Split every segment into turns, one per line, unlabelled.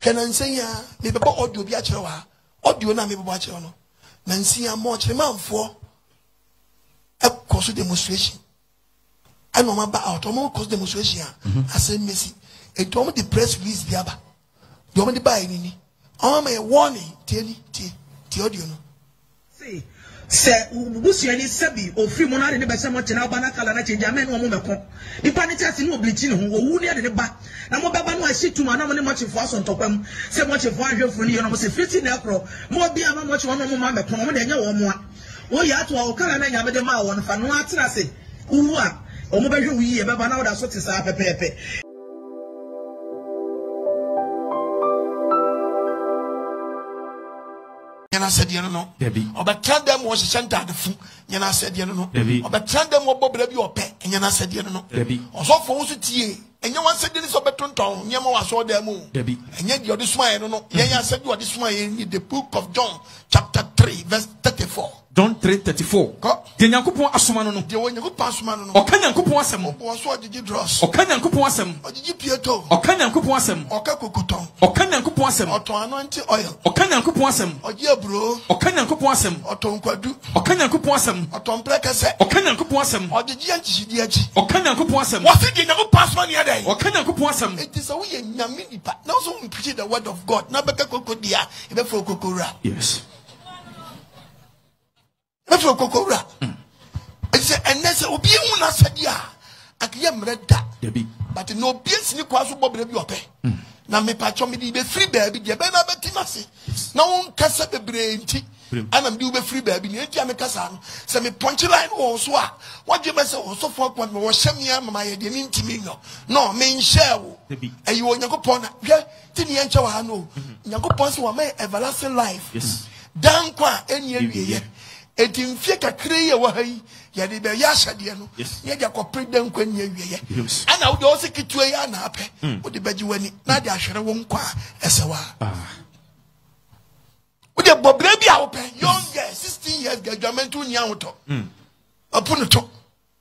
Can I say ya? Maybe about audio be a chawa. Audio na maybe watch on. Nancy a much the man for a cause demonstration. I know about cause demonstration. I said Messi. A told the press release the other. You want to buy any? I'm a warning. The audio.
See. Se busuani sabi o free monare ne besa mo chena ba na kala na change amen wo mo meko ipa ne chase no obligin ho wo wu ne de ba na mo baba no ahyitu ma na mo ne mo chefo aso ntopam se mo chefo ahwefo ne yo no mo se fiti na ekro mo bia ma mo che wono mo ma meko mo de nya wo mo a wo ya to o kala na nya me de ma wo no fa no atena se wu a o mo be hwe wu yi e baba na wo da so te sa pepepe.
Yana said you no but tell them was center the fu yana said you no but tell them what bob be ope yana said you no also for so tie enya wan said this obetonton nyema wa so dem o enya di odisuma no yana said you odisuma in the book of John chapter 3 verse 34.
John 3:34. The Yankupon asoma no no.
The Yankupon asoma no no.
Oka Yankupon asem.
O so ogigi dross.
Oka Yankupon asem.
Ogigi pieto.
Oka Yankupon asem.
Oka kokoton.
Oka Yankupon asem.
Oton anointing oil.
Oka Yankupon asem.
Ogi abro.
Oka Yankupon asem.
Oton kwadu.
Oka Yankupon asem.
Oton prekese.
Oka Yankupon asem.
Ogigi anchidi achi.
Oka Yankupon asem.
What did Yankupon asoma ni adai?
Oka Yankupon asem.
It is a we nyame nipa. Now so we preach the word of God. Na beka kokodia, e be fo kokora.
Yes.
If you go ra, it's and that's a be una sadia. I can read that. But no beers ni kwasu bob rebi ope. Na me patcho me di be free baby, je be na beti mase. Na won kasa bebre nti. Ana me di be free baby, ni enti ame kasa no. Se me punch line wo so a, what you say wo so for kwa me wo hyem ya mama ye de ni ntimi no. No, me nshare wo. Eyi wo Nyankopon na hwe ti ni enche wa no. Nyankopon se wo ma everlasting life.
Yes.
Dan kwa eni awieye. Eti mfie kakre ye wa hai ya de be ya hyade no ye de akopre dan kwa nya wieye ana wo de o sekitu ya na ape wo de baji wani na de ahwere wo nkwa esewa wo de bobra bi a wo pe young girl 16 years graduate nya hoto apuno to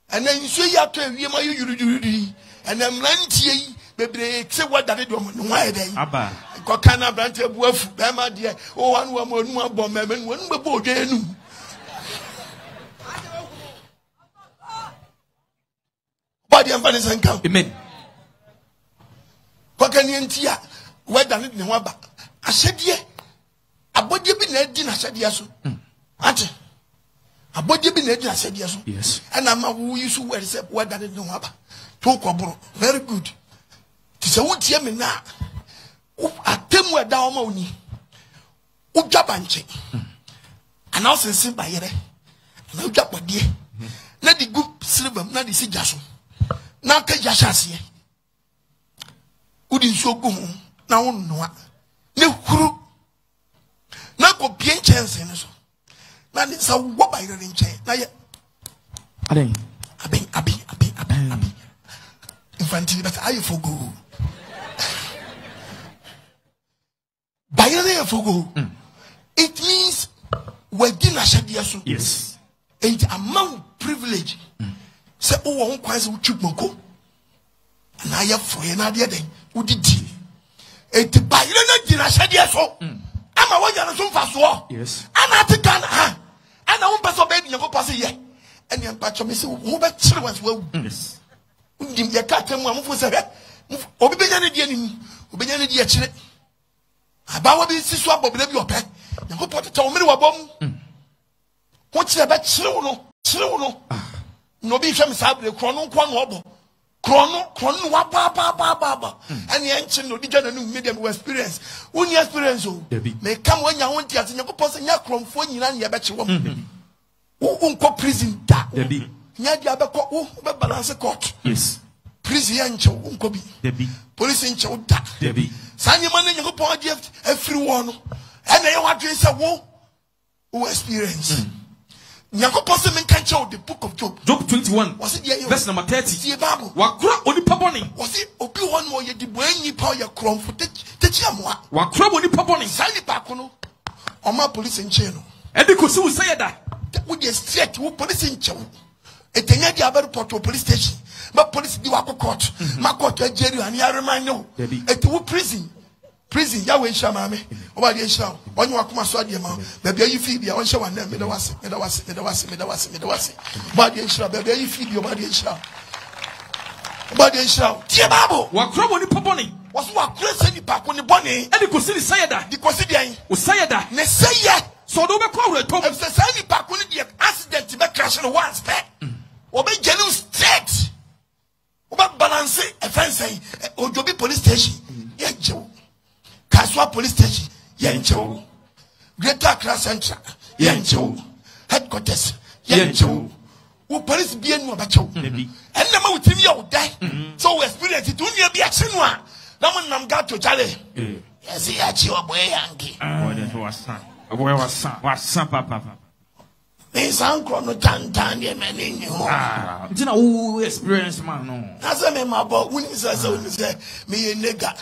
ana nsu ya to awie ma yurudurudi ana mlantie yi bebre se wadade do mo no wa den
aba
ko kana brante buafu be ma de o wan wa mo anu abom me no anu bebo odwenu. Body and Vanessa and come.
Amen.
What can you enter? Where done it in Waba? I said, ye, a body been a dinner, said yes. Ate a body been a dinner, said yes.
Yes.
And I'm a who used to wear except where done it in Waba. Tokobro, very good. Tis a wood yammy now. I tell you, down money. Ujabanche. And also sing by yere. No jump, dear. Not the good silver, not the sijasso. Na ka yashase udi nso go na wo noa ne huru na ko bien chance ne so na ne sa wo ba yire nche na ye
aden
abi infantile but ayi fogo bayere fogo it means we din ashadia so
yes
it amount privilege. Se o won kwan se utwumoko na ya foye na de den udidi enti bayire na dina hade so ama wanya no so mfa so
yes
ana tika na ha ana won peso be Nyankopon se ye eni ampa cho me se wo be kire wan so wu yes undim ye ka tem amfo se he obi benya ne die ni obenya ne die kire abawo bi siso abobele bi ope Nyankopon tete o mere wabom ko kire be kire wo no no be hwem sabre krono kwa no obo krono wa ba and the ancient no digya na no medium experience woni experience o me kam wanya ho ntia se Nyankopon se nya kromfo nyina ne ye be che wo unko prison da nya dia be ko wo be balance court
yes
prison ya nche unko bi police nche wo da sanye man Nyankopon adi afiri wo no and ye wadwen se wo experience Nyankopon se men kan chew the book of Job
21 verse number 30 wakura onipa boni
wasi obi won mo ye dibo anyi pa ye kromfo techi amoa
wakura onipa boni
sali pa ko no oma police nche no
e de ko si wo say da
wo je straight wo police nche wo etenya di aba report police station ma police di wa court ma court ejeri ani arema no eti wo prison prison ya we nhyira maame oba de nhyira onye wakoma so ade ma baabi ayi fi bia onhyɛ wan na me da wase oba de nhyira baabi ayi fi bia oba de nhyira tie Bible
wakura woni poponi
waso wakura se ni pa ko ni bone
e di kosi ni sayeda
di kosi dian
o sayeda
ne seye
so do be kwa wure tom
e se say ni pa ko ni di accident be crash no once pe obe gelu straight oba balance e fence ojobi police station ye jewo Kaswa police station ye nchewo Greater Accra Central ye nchewo headquarters ye nchewo wo police bi enu abachewo enna ma wutimi ye odai so we experience it unia bi ache no a na mo nam gato chale yes ya chi oboy yangi
oboy wasan papa
me san kro no tantan ye mani nyu
ntina wo experience man no
asa me mabo wuni say me ye nega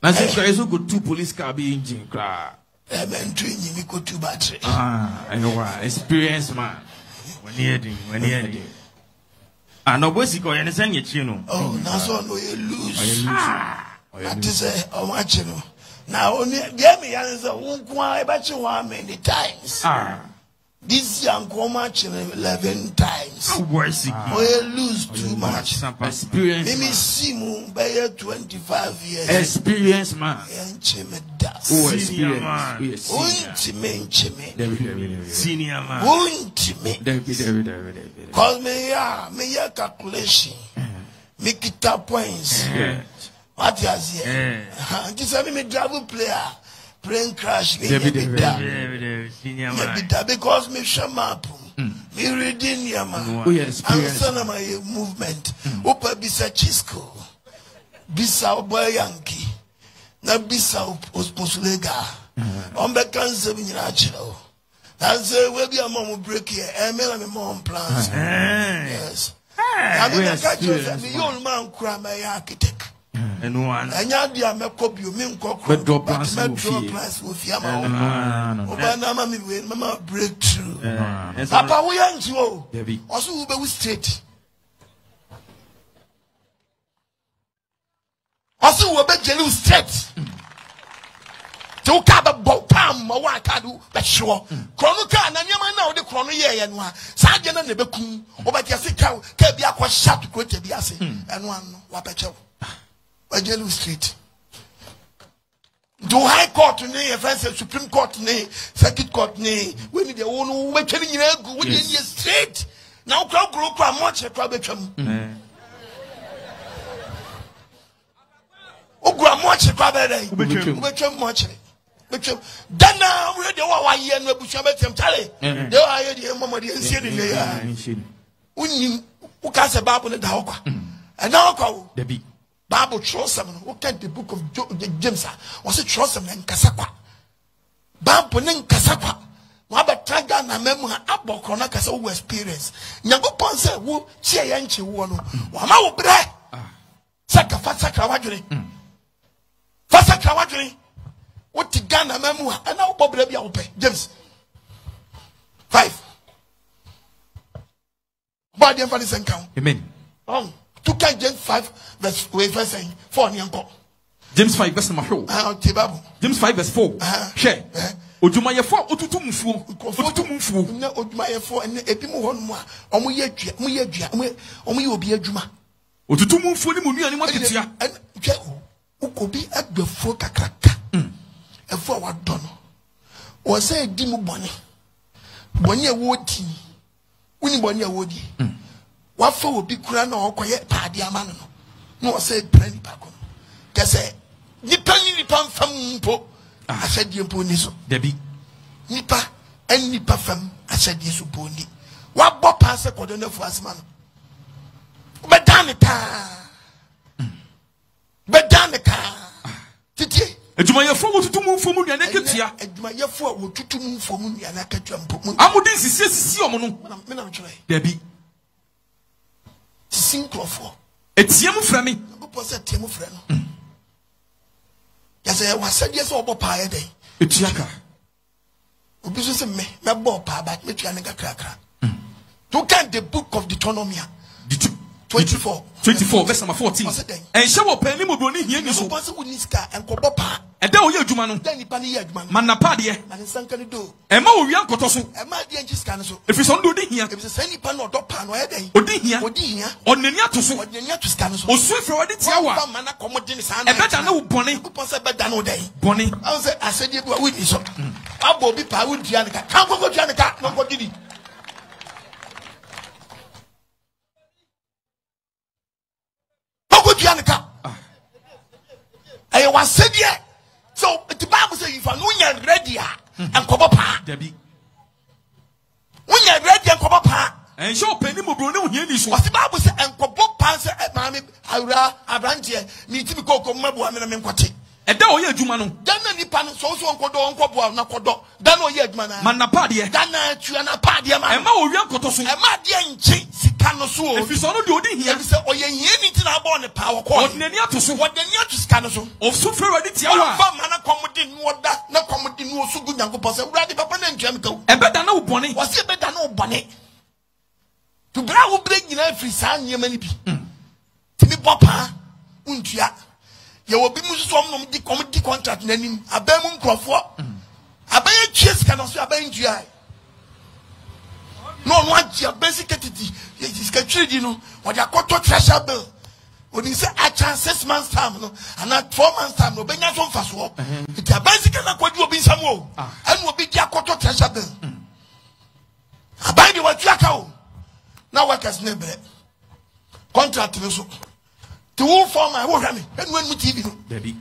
na say there is go two police car be engine cra
men tu nyimi ko two battery
experience man when he no boy si ko yen say nyechi no
na so no you lose that is o ma chi no na oni bia me yan say wonko e ba chi 1 many times this young woman 11 times. We lose too much.
Experience.
Let me see mu by 25 years.
Experience man.
Oh,
experience man. Senior man.
Cause me calculation. Me kita points. What you say? This is me travel player. Plane crash me because me shamap me reading yama answer my movement opa bisa chisco bisa boy yankee na bisa osposulega on be cancer me nyina chiro that's we be am break here me mom plans yes I mean I catch you me young man kura my architect
and one
and ya me copy you mean
but drop plans
with mama breakthrough papa we ain't you also we be straight also we be jelu straight to ka be pam ma wa ka do be sure krono ka na nyama na wo de krono ye no a sa je na be kun obati ase ka bi akwa shat ko te bi ase eno ano wa be chew Ajelu Street. Do High Court ne, Supreme Court ne, Circuit Court ne. We need the one who make any good. We need straight. Now crowd grow much a crowd become. Oh, grow much a crowd become much. Then now we the one year no bush about them tally. They are the mama the incident. Who cast a babu in the hawk. And now call the big. Bible trust them. Look at the book of James. Was it trust them and Kasakwa? Bible named Kasakwa. Waba traga na memu abo krona kasa wo experience. Nyankopon se wo chia yanchi wo no. Wa ma wo bre. Saka fasaka wadwene. Fasaka wadwene. Wo tiga na memu ana wo bobre bia wo pe. James 5. Body and father count.
Amen.
James 5 verse 4
James 5 verse number 4. James 5 verse 4. Share. Ojuma ye 4 otutu mfuo. Otutu mfuo.
Na ojuma ye 4 ene ebi mu honu a omo ye adua, omo ye obi adwuma.
Otutu mfuo ni monua ni mwaketia.
Hwe ukobi agbefo kakraka. Efo a wado no. O se edi mu bone. Bone e wodi. Uni bone e wodi. Wafa obi kura na okoye paade amano no no o say brand bako ke say nipa fam mpo asade mpo ni so
debi
nipa fam asade so boni wa bo pa se kodo na fu asma no bedane ka titi
adwuma ye fo wotutu mu mfo mu nua na ketia
adwuma ye fo wotutu mu mfo mu nua na ketia mpo
amudin sisi omo no
me na try
debi
Synclofo.
Etiemu frami.
Go post etiemu frɛ no. Ya say wa said yes obo pa ye den.
Etiaka.
Obi so say me bo pa ba me tua ne kakra. To can the book of Deuteronomy. 24
verse number 14. And show up any more brony here. So,
and Kobopa.
And then we are Jumano.
Then you panic,
Manapadia.
And Sankani do.
And more we are Kotoso.
And my dear Giscano.
If it's on do here,
if it's any pan or dog pan or day,
or here, on the Niatus,
or the Niatus,
or Swift for it.
Mana commodity, and better no Bonnie, better no day. Bonnie, I said, you were with me. So I will be powered Janica. Come go Janica, no what did he? Janica. I was said yet. So the Bible says if I'm ready and Kobopa, Debbie. When you're ready and Kobopa, and show penny Mobruno here is what the Bible says and Kobopa at Mammy, I ran here, need to be called Mabu and Menquati. And now you're Jumano. Dana Nipan, so Kodo, Kobo, Nakodo, Dano Yedmana, Manapadia, Dana Tuana Padia, and Maurian Cotos, and Madian Sikano. If you saw no doing here, or you need to have on the power call, what the Niatus Canoso, or Superity, Mana Commodin, what that, no Commodin was so good, Uncle Posse, Raddy Papa and Jamco, and better no bonnet, was it better no bonnet? To brow break in every son, you many people. Timmy Papa, Untia. You will be some of the committee contract name, a Bemon Crawford. A bay chess cannot be a bench. No one, your basic entity is catching, you know, what you call treasure bill. When you say a chance 6 months' time, and not 4 months' time, no, bring us on fast walk. It's a basic and what you will be some more, and will be your quarter treasure bill. I buy you what you are. Now, what has never contract. To who for my work, and when we TV, baby.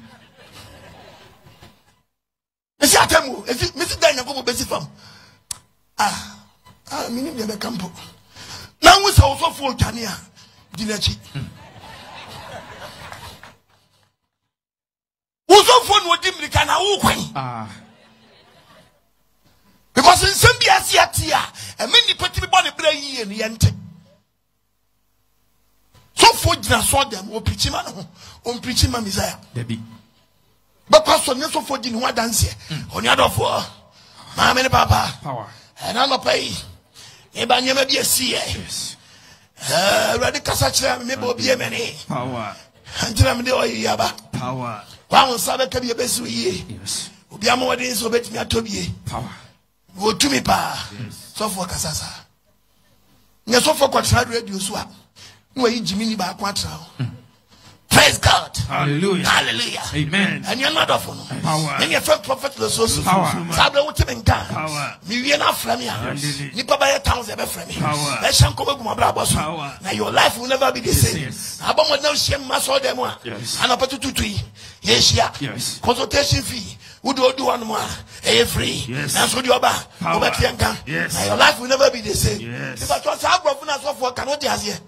Mr. Atamu, Mr. Dana go basic farm. I mean, the campo. Now we saw also for Tania, Dinachi. Who's on phone with him, the can I because in some Biasia, and many put me body play in the ante. So for saw them, or preaching man, on preaching man Messiah. Debbie. But Pastor Nelson for dinner, what dance here? On the other four, Mamma and Papa, power, and I'm a pay. Ebanya may be a CA. Radical such a member be a many power. And tell me, Yaba power. Power Sabbath can be a best way. Yes. Ubiamo days of it me at Toby. Power. Go to me, pa. So for Casasa. Yes, so for quite radio swap. No, Jimmy back quattro. Praise God. Hallelujah. Hallelujah. Amen. And you're not off. Power. And your friend prophet the source. Power. Sabra with him in power. Million of Flamia. Nipa by a towns ever frame. Power. Let Shanko Mabra. Power. Now your life will never be the same. Abama no shame must all them. Yes. And up to 2 Yes, yeah. Yes. Consultation fee. Would do one more. Free. Yes. That's what you're about. Yes. Now your life will never be the same. Yes. If I thought I for cannot here.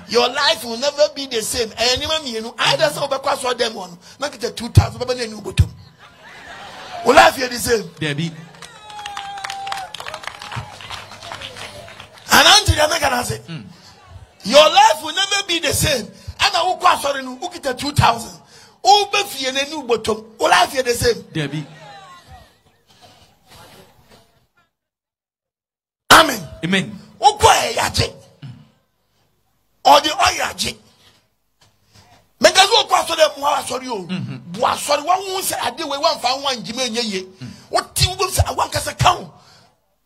Your life will never be the same. And you know, I just overcross all them one. Make it 2,000. But then you go to. Will life here the same? Debbie. And until you make an say, your life will never be the same. And I will cross on you. Look at 2,000. Oh, Buffy and a new bottom. Will life here the same? Debbie. Amen. Amen. Oh, boy, or the oil, men does not pass to them. Sorry, you. Sorry, one who said I did one found one Jimmy. What you will say, I want us a count.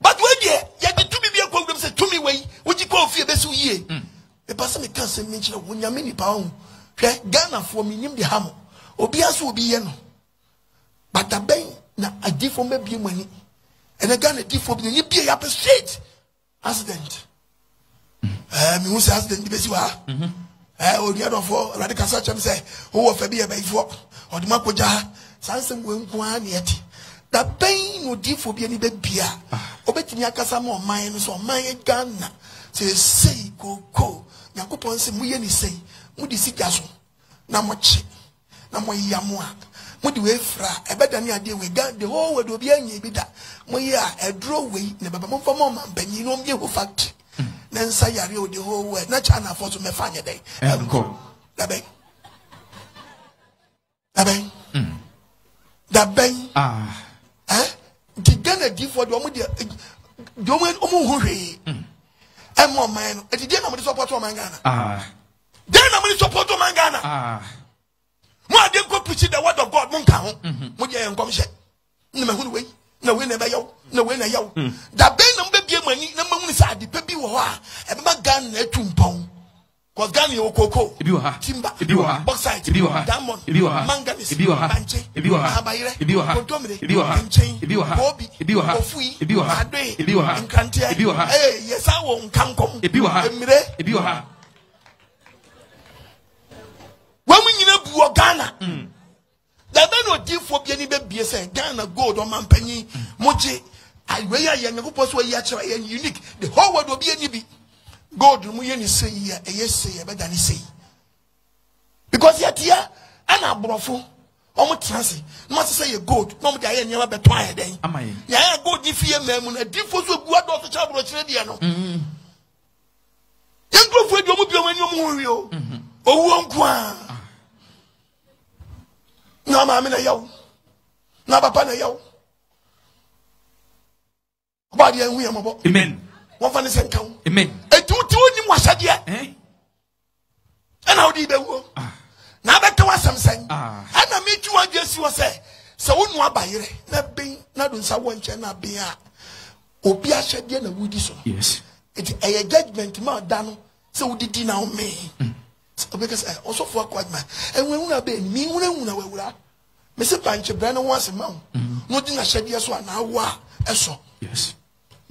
But when ye did to be a program said to me, way, would you call fear this year? The person can't say mention of when you're many pound. Ghana for me, name the hammer. Obias will be yellow. But the bank now I did for maybe money. And again, a did for me, you be up a straight accident. Me was accident, the best you are. Or the other for radical such and say, oh, for be a bay for or the Makoja, Sansom won't go on yet. The pain would give for any baby. Obetin Yakasamo mines or my gun. Say, go, Yakupon say, we any say, Moody Sikaso, Namochi, Namo Yamua, Moody Wefra, a better near deal we got the whole world will be any bidder. Moya, a drawway, never for moment, Benny, no me who factory. Then say you the whole world. Not China for to me find a day. Go. The bang. The bang. The Ghana give for the woman. The woman who and more man. At the end of the support of Mangana. Then I'm going to support Mangana. More than go preach the word of God, Munka. Muja and Commission. No way. No way, never yo. No way, yo. That Ben number be money, number one side, the baby war, and my gun, a tumpong. Cause Gani Okoh, Timber, Bauxite, Diamond, Manganese, Banche, Abayre, Potomre, Chain, Bobby, Ofui, Ade, and Cantia. Hey, yes, I won't come. When we know Ghana, there are no deal for any baby, Ghana gold or Mampenny, Moji. I wear young possible unique. The whole world will be any be. God, we say yes, better than say. Because yet here, and I brofo, almost transit. Not to say a goat, no, I never bet twice. Am I? Yeah, good if you remember a difference with what of the child was ready. Young group with your when you move. Oh, won't no, mamma, yo. No, papa, yo. Body and we are. Amen. One for the same count. Amen. And two him was said yet. And how did they go? Now back to us something. And I meet you against you say. So one more by you. Not being not on someone channel be a Obia shed yen a woody so. Yes. It's a judgment more done. So did you now me? Because I also for quite man. And when we are being me, when we are Mr. Pancho Brennan once a month. Nothing I shed yes one hour. So. Yes.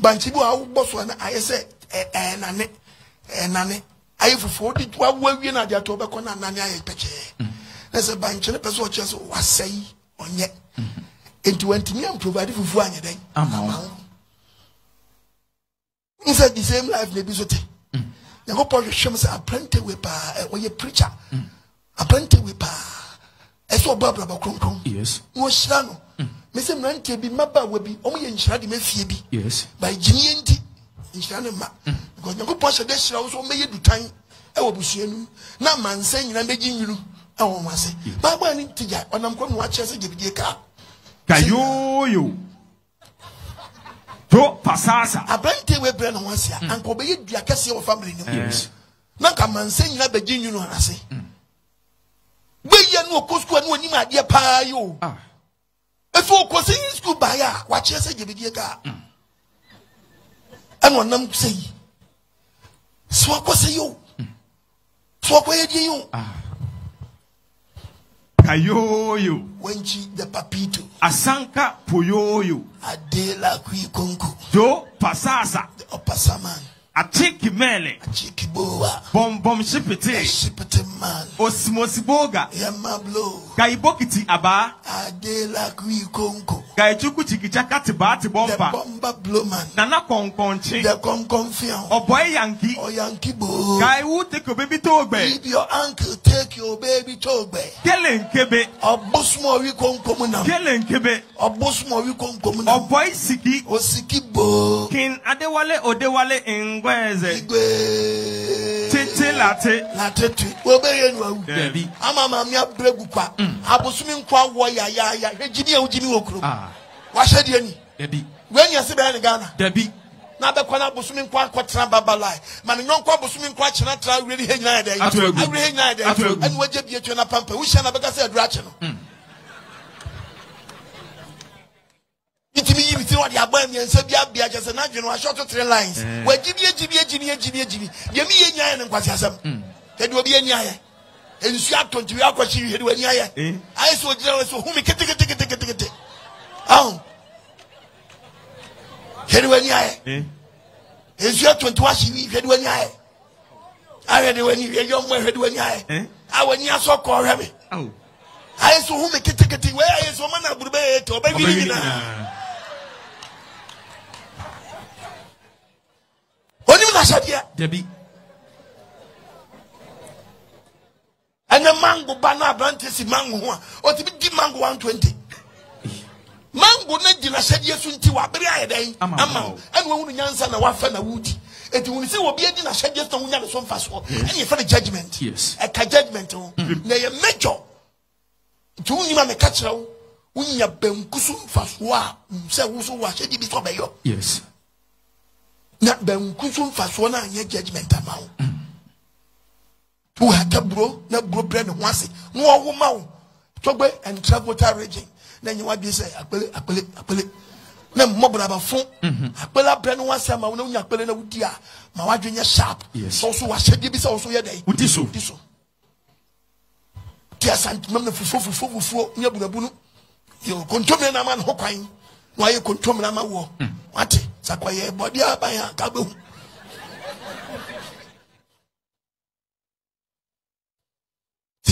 Banchibu, our boss one, I said, and I have 42 women at the tobacco and Nania Peche. There's a bunch of person just was say on yet. And 20 million provided for one day. Inside the same life, maybe so. The whole part of Shams are plenty with or a preacher. A plenty with I saw Barbara Cronk. Yes. Was Shano. Mr. Nante be mabba will be only in Shadi Phoebe. Yes. By Jimmy in Shanama. Because you go pass a dash also made you time. I will be seeing now man saying I'm making you. I won't say. My one in Tia, when I'm going to watch us a give car. Kayo. To Passasa. A plenty with Brennan once here and obey the Acacia family. Yes. Now come and saying I'm beginning, you know, I say. We are no cost when you might dear pie you. If you go sing school by ya, watch us a give it a car. And one them say, Swap was a you. Swap where you. Kayo, when she the papito, Asanka Puyo, Adela Quiconco, Jo Passasa, the Opasaman. A cheeky mele, a cheeky boa, bomb shipete man, Osmosiboga, Yamablo, Gaibokiti Aba, Adela Quiconco, Gaichuku Chikichakati Bati Bomba, Bomba Blowman, Nana Conconchi, the Conconfion, or boy Yankee, or Yankee Bo, Guy would take your baby Togbe, leave your uncle, take your baby Togbe, Kellen Kebe, or Bosmori Concomuna, Kellen Kebe, or Bosmori Concomuna, or boy Siki, or Siki Bo, King Adewale or Dewale in Gweze, Tete Latte, Baby, I'm a mamma Brebuka, Abosuming Kwa Waya, Jimmy Okro. Wash it, Debbie. When you're saying Ghana, Debbie. Now the Kwana Bosuming Kwa Quatra Babalai, Man, no Kwa Bosuming Quatra really hang neither. I really neither. And what you be a pamper, we shall never say a dratchen. It means you know what you're buying and said, yeah, just an agent or short of 3 lines. Where Jimmy, and Quasiasm. There will be any eye. And you have to be out what you had when you are. I saw General whom we can take it. Oh, head when you are. Is your 20 wash you head when you are. I read when you young head when you are. I when you are so called heavy. Oh, I saw whom we can take it. Where is woman of Brube or baby? What do you say, Debbie? And the mango banana branches mango or to be mango 120. Mango Nedina said yes until I bury and when you answer the waffle and woody. And when you say what be in a shed just on the some fast and you for the judgment. Yes, a judgment. Nay, a major. To you, I'm a catcher. When you have been kusum fast wa, say who watch it before by you. Yes. Not been kusum fast one and your judgment amount. who had a bro, no bro bread once, no woman, Tobe and travel to region. Then you want to say, I believe. No more about phone. I pull up brand one summer when you're pulling out dear. My wife in your shop. Yes, also I said, you be also your day. What is so? Yes, and remember for you control me, man, hopping. Why you control me, my war? What? Saquay, body by a kaboom.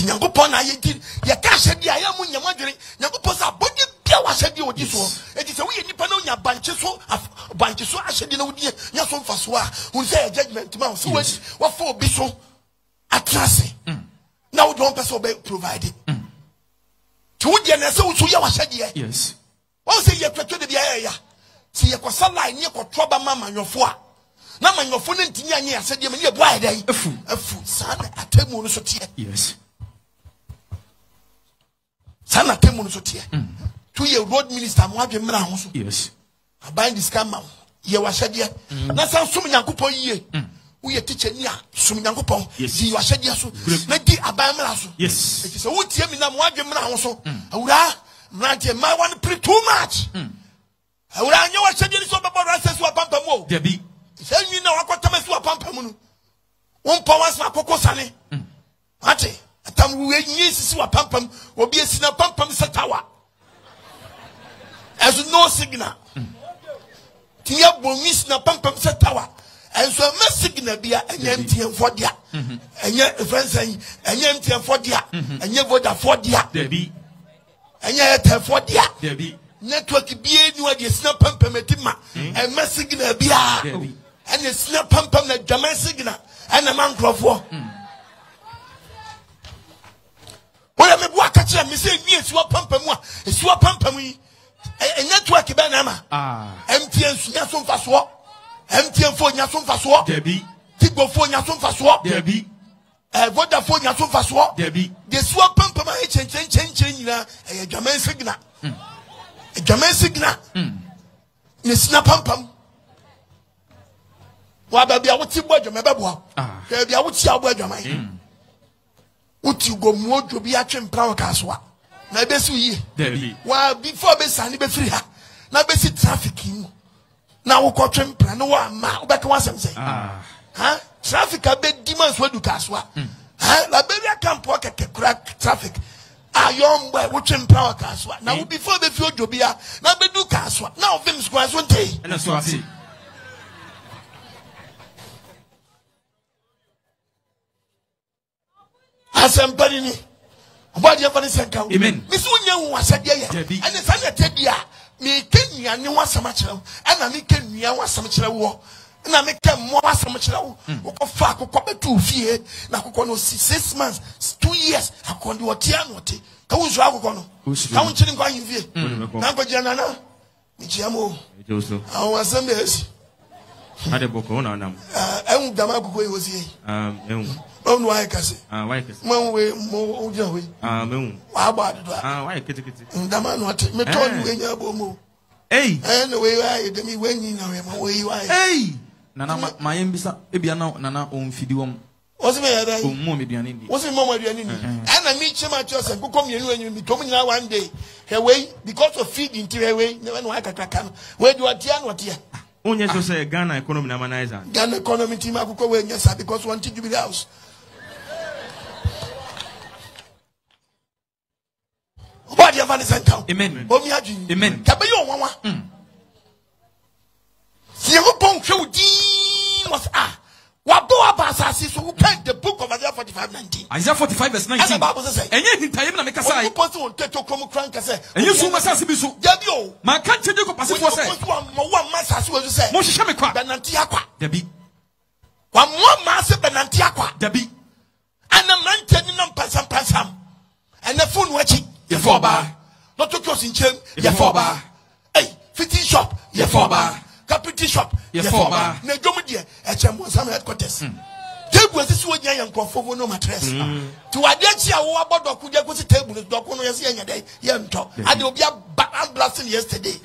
Yankopon, I did. Ya cash at the Ayamu, you're wondering. Yankoposa, but you said you this one. It is a way you depend on your bunches so I said, you know, dear, you're so fast. Who say a judgment to so what for Bishop at Tracy? Now don't pass obey provided. To the NSO, so you said, yes. What say you to the area? See, you was some line near trouble, mamma, your four. Now, my your phone in Tia said, you mean, why day? A fool, son, a table so tear. Yes. Sana temu no sotie. 2-year road minister mo adwemra ho so. Yes. Aban this come out. Ye wa hwede. Na san sum Nyankopon yie. Wo ye teacher ni a sum Nyankopon. Di wa hwede so. Na di aban mra so. Yes. It is wo tie mi na mo adwemra ho so. Awura mrante ma wan pre too much. Awura anya wa hwede ni so bebo ranse so apampam o. Debi. Se nyi na wakota me so apampam no. Won pa wan sa kokko sane. Ate Tam we sisi wa pampam obi esina pampam setawa as no signal tiya bomis na pampam setawa and so ma signal bia enya mtien for dia enya friends enya mtien for dia enya voda for dia debi enya ete for dia debi network bia ni wa dia sina pampam etima and ma signal bia debi and sina pampam na dwama signal and na mankrofo Oya me bua ka kire me say mi esuwa pampam a esuwa pampam yi network be na ma MTN sunya so mfaso MTN fo nya so mfaso debi Tigo fo nya so mfaso debi Vodafone nya so mfaso debi de suwa pampam a chen nyina dwaman signal dwaman signal ne sina pampam wa ba bia woti bo dwaman be bo ka bia woti abo dwaman Uti go mojo bi atwe mpra kaswa na besu yi wa before be sani be free ha na be si traffic mu na wo ko twe mpra no wa ma wo be ka wasem say traffic be demands we du kaswa la be ya camp o keke crack traffic ayom boy wo twe mpra kaswa na wo before be fi ojo bia na be du kaswa na wo vim square so ntei na so ati Asempani ni obadi afani senka amen misu nya hu asade ye ene san na tedia me kenya ni wasama kire ana me kenya wasama kire wo na me kem mo wasama kire wo ko fa akoko betu fie na akoko no 6 months 2 years akondi wotia no te ka wuzu akoko no ka wonchiri nkwa yimfie na ngoje na mi chiamo awon assemblies ade boko na nam ehun dama akoko yosie ehun onu why kase why kase man we mo uja we mehu wa ba do why kete ndama no ate me to ni enya bomo anyway why de mi we nyi na we ma we why nana ma yembisa ebia na on fidi wom osi me yada o mo me duane ndi osi mo duane ndi ana mi chema chose kokko mienu enyu mi tom nyina one day we because of feeding to we never no akakaka no we do atia no atia onye so say Ghana economy na manaiza Ghana economy team akoko we nyesa because one to jubilee house What you have sent amen. Amen. Kabayo wawa. Si you pon show was Wabo abasasi so who can the book of Isaiah 45:19. Isaiah 45 verse 19. And the Bible says, and yet in time na make say. You person on teto come crank say. And you so masasi bi so. Debio. Ma kan cheje ko passe for say. Mo wa masasi we say. Mo hihye me kwa. Benanti akwa. Debi. Wa mo ma se benanti akwa. Debi. Ana mantani nam pasam. And the phone wachi. Ye for bar. Not to close in chain. Ye for bar. Hey, fitting shop. Ye for bar. Carpentry shop. Ye for bar. Ne gomu die. HM some headquarters. Table is so nya yan konfo no mattress. To adechi a wo abodo ku je ko si table do ko no yesi nya dey. Ye nto. Ade obi a blasting yesterday.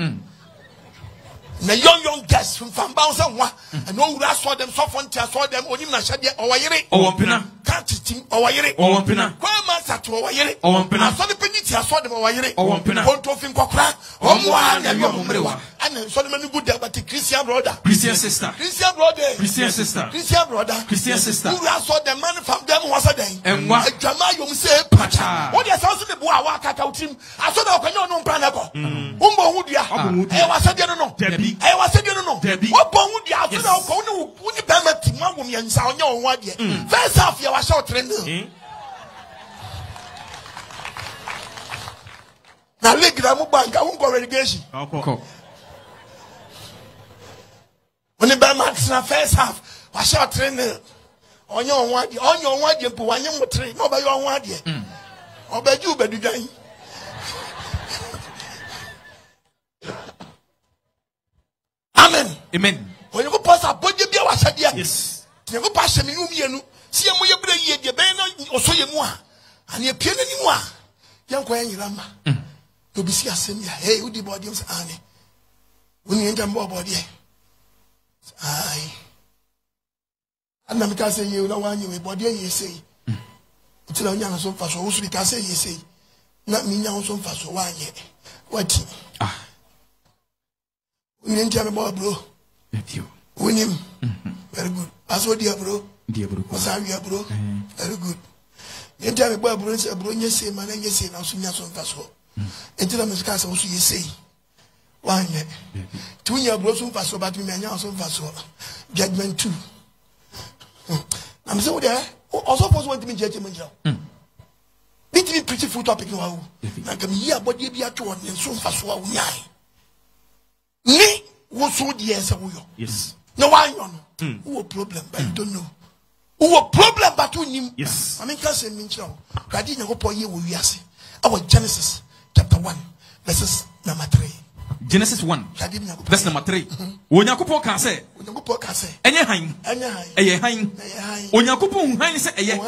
na young guests from bounce and what and no saw them soft saw them onim na shade owayere
owompena
can't team owayere
owompena
kwama sato owayere
owompena
so the penity saw them owayere
owompena
konto fin kokra omwa na yo mrewa and so the man good but Christian brother
Christian sister
Christian brother
Christian sister
Christian brother
Christian sister
who saw the man from them was a day
and what
jama yom say pacha what you sound the boy wa kaka utim aso da okanyo no mpra na ko umbo hudua e wa sadia no
Debbie
e wa sadia no
Debbie
obo hudua aso da ko no uni ba ma ti ma wom yansa onye onwa de first half ya wa shout trend na league na mu bank ahun ko relegation oni ba ma na first half wa shout trend onye onwa de mpo wanye mutre na oba yo onwa de obeju bedudan amen
amen
when you pass a body be wa sadia
yes
you go pass me no mienu sie mo ye bre ye de ben na osoye mu a ane pie na ni mu a yanko yanyira ma obi si asem ya hey udi body am ane woni enja mbo body ai anna me ka say you na wanyi we body ye say utila onya so fa so wo su ka say ye say na mi nya so fa so wanye wati we need to have a bro. Win him. Very good. As what dear bro?
Dear bro.
What's our bro? Very good. You need to have a bro, and say, bro, you say, man, and you say, now soon as on fast. Until I'm a scar, also you say. 1 year. 2 year bro, soon fast, but we may now soon fast. Judgment 2. I'm so there. Also, supposed to be judgment. Need to be pretty full topic. I can hear what you be at one and soon fast. Me wo so de ese wo yo
yes
no one you who problem but you don't know who problem but you nim
yes
I mean can say me nchira radi nyakopo ye wo wiase our Genesis chapter 1 verses number 3
Genesis 1 verse number 3 Onyakopo ka say enye han eye han Onyakopo hu han se eye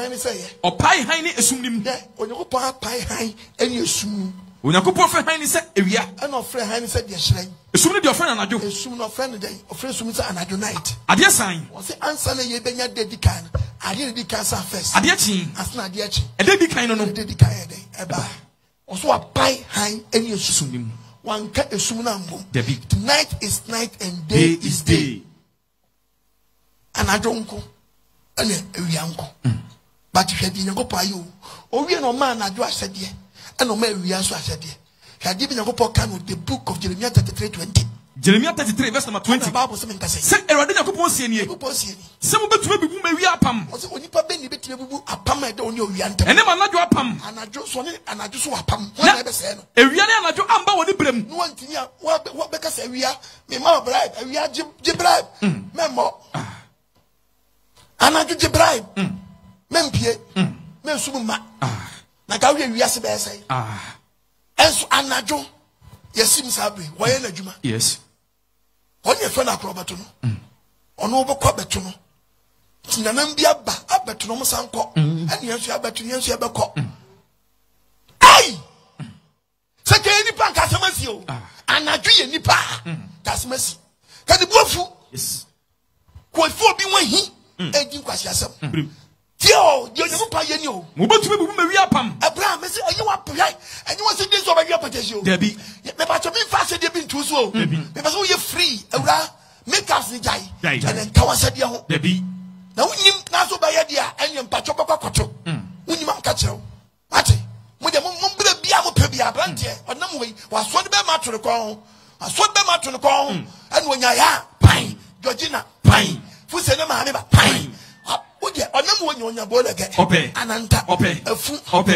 opai han ni esumnim
Onyakopo apai han eni esum
Onyakopo fe han ni se ewia
ana ofre han ni se de hyerɛn
esum ni de ofre na anajo
esum no ofre no de ofre esum se anajo night
ade san
o se answer na ye benya dedikan ade dedikan sa first
ade chi
asna ade chi
ade dedikan no
dedikan ade eba o so apai han eni esum nim one ka esum na mbom night is night and day is day anajo nko ana ewia nko but hwedi nyakopo ayo o wie no ma anajo asede and no we are so said had given a the book of Jeremiah 33:20.
Jeremiah 33 verse number 20.
The Bible saying
say erade yakopon sie nie se mo betu bebu ma wi apam
o se onipa be ni betu bebu apam e de oni owi anta
ene ma anajo apam
anajo so ne anajo so apam wona be se no
ewia ne anajo amba woni brem
no antini a wa be ka se ewia me ma bribe ewia je bribe memo anajo je bribe mempie me sumu ma na ka wi ewia se be se enso anajo yesim sabe woye na djuma
yes
onye fe na akrobato no ono obekọ beto no tinanam bi abeto no musanko ene yenso abeto yenso abekọ ai se ke nipa kasamasi o anadwo ye nipa kasamasi ka de buafu
yes
ko fu obi wahi edi kwasi asem Tio, you never pay any.
Mubutu bebu ma wi apam.
Abraham say you wa pray and you want to do so by your potential.
Debbie.
Me ba to me fast dey be too so. Me ba so you free. Ewra make us the jai. And then kawase dey ho.
Debbie.
Na unim na so ba ye dia enye mpacho kokoto. Unim am ka chew. Ate. Mo de mo bra bia mo pa bia brante. Onam we wa so de be ma to ko ho. Aso de be ma to ko ho. Anu onya ya pan. Georgina pan. Fuse ne ma me ba pan. Oje onam wonya bolege ananta afu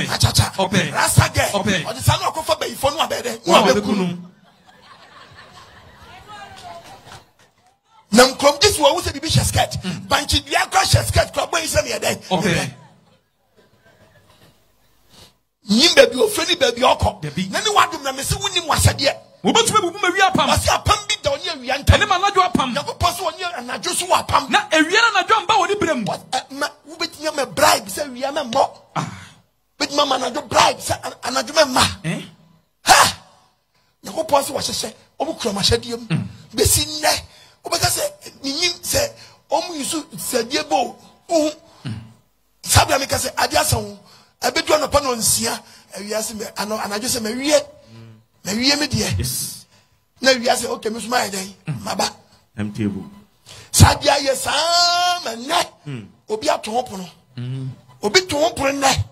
achacha rasage odi sanu akofa be ifonu abede no abekunu nam krom this wo wo se bibi shesket banchi dia kwa shesket kwa boy se me den nyimbe bi ofeni ba bi okọ na ni wadum na me se wonim wasade
Mubutu bebu ma wi apam
wasi apam bi da oni awia ntam
ene ma anajo apam
yakopo so oni anajo so apam
na ewia na anajo amba woni brem
wo betinya me bribe se wia me mo betima ma anajo bribe se anajo me ma ha yakopo so wa hyehye obu kura ma hyediem Besine, Obeka say, Nin say, Yusu said, Yebo, Sabia make us say, Adiason, I bet you on a panon sia, and we ask me, and I just say, Maria, me dear. Yes. Now we say, okay, Miss My Day, Maba, table. Sabia, yes, and net, Obia to open, Obi to open net.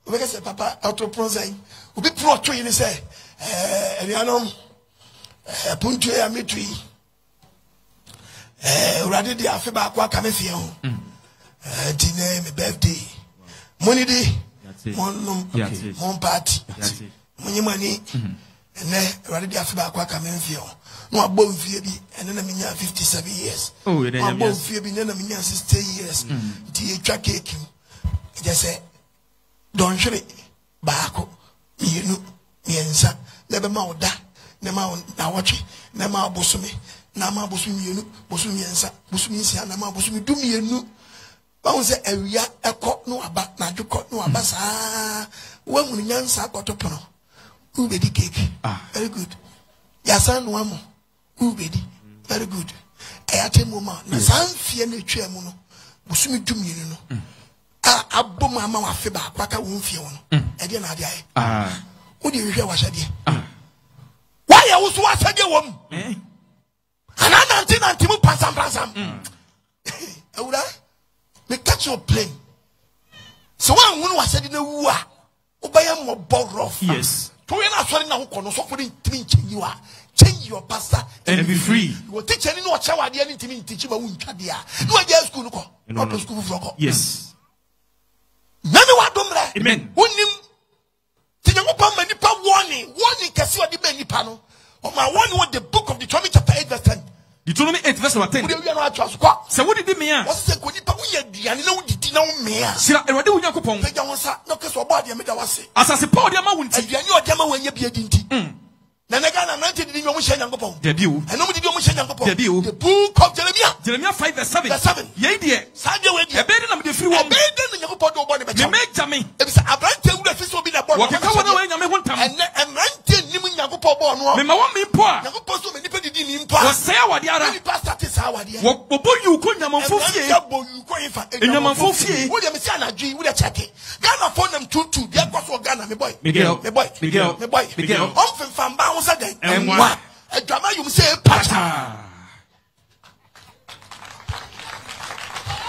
Obeka say, Papa, out of Pronzine, Obi pro to you say, Elianom, Puntu Amitri, Radi de Afeba Qua Camefion, dinner, my birthday, money day, one party, money, and then Radi de Afeba Qua Camefion. No, I bought Phoebe, and then I mean 57 years. Oh, I bought Phoebe, and then I mean 60 years. Tea track cake. Just say, don't show it. Bako, you know, Yensa, never more that. Nema na watch nema bosumi na ma bosumi yenu bosumi yensa bosumi sia na ma bosumi dumi yenu ba won se awia ekọ no aba na dwekọ no aba saa wa mu nyansa akotopono ubedi cake very good ya san no amo ubedi very good ayate moma na san fie na etwa mu no bosumi dumi yenu no abom ama wa fe ba kwaka won fie wo no e de na ade aye wo de hwe wa hyade why are you so sad? And I'm not passam. Me catch your plane. So one was said in a woo, obey more rough. Yes. To you not sorry now, so for the you are. Change your pastor and be free. You will teach any no child the anything teach you about Wincadia. No idea school, not to school for. Yes. None of what amen. Warning, kasi wa di be nipa no. O ma warning what the book of Deuteronomy chapter 8 verse 10. Deuteronomy 8 verse 10. Se wo di me a. O se ko nipa wo ya duane na wo didi na wo me a. Sira Ewade wo Yakopon. Peja won sa no keso obo ade me da wase. Asase pa ode ma wo nti. Aduane ode ma wo anya bi adi nti. Na nega na nante didi nyomo hye Yakopon. Debi o. Eno mo didi nyomo hye Yakopon. Debi o. The book of Jeremiah. Jeremiah 5 verse 7. Verse 7. Ye die. Sa de we die. Ebe de na me de free wo. Ebe de na Yakopon do bo ne be cha. Me meja me. E bi sa abrante wu da fi so bi na bo. Wo ka wona we nya me ho ntam. Ene emrante nim Yakopon bo no. Me ma wo me po a. Yakopon so me nipa didi ni mpo a. Wo se awade ara. Ni pastor te sa awade. Wo bo yu ko nyamanfo fie. Bo yu ko infa. Nyamanfo fie. Wo de me se anadwi wo de cheke. Ghana for them tutu. Dia kwa so Ghana me boy. Me boy. On fam ba wo sa den. Wa adwama yum say pata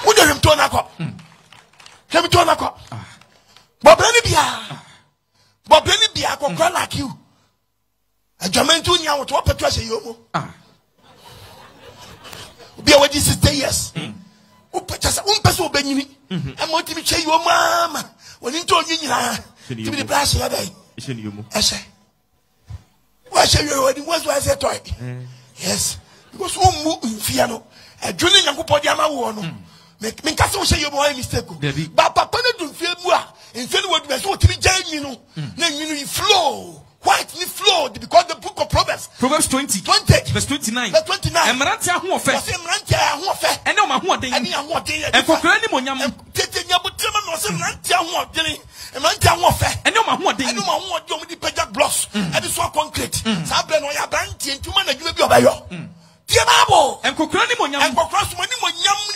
wo de him to na ko him to na ko bobrani bia ko kwa like you adwama ntu nya wo to petu ase yomo bia we 60 years wo petu ase pese obanyini e mo timi che yomo ama woni ntu onyinyira timi de brush ya dai ese why shall you already was I toy? Yes, because Fiano, a junior Yankopon Yama, make Castle say you boy mistake. But Papa don't feel more. In fact, what we saw to be genuine, then you flow. White ni flow because the book of Proverbs 20 verse 29 Emrantia ho ofe ene o ma ho oden en kokra ni monyam tetenya botema no se Emrantia ho oden Emrantia ho ofe ene o ma ho oden o di pejak blocks e di so concrete sa bre no ya brantie ntuma na dwuma bi obayo tie babo en kokra ni monyam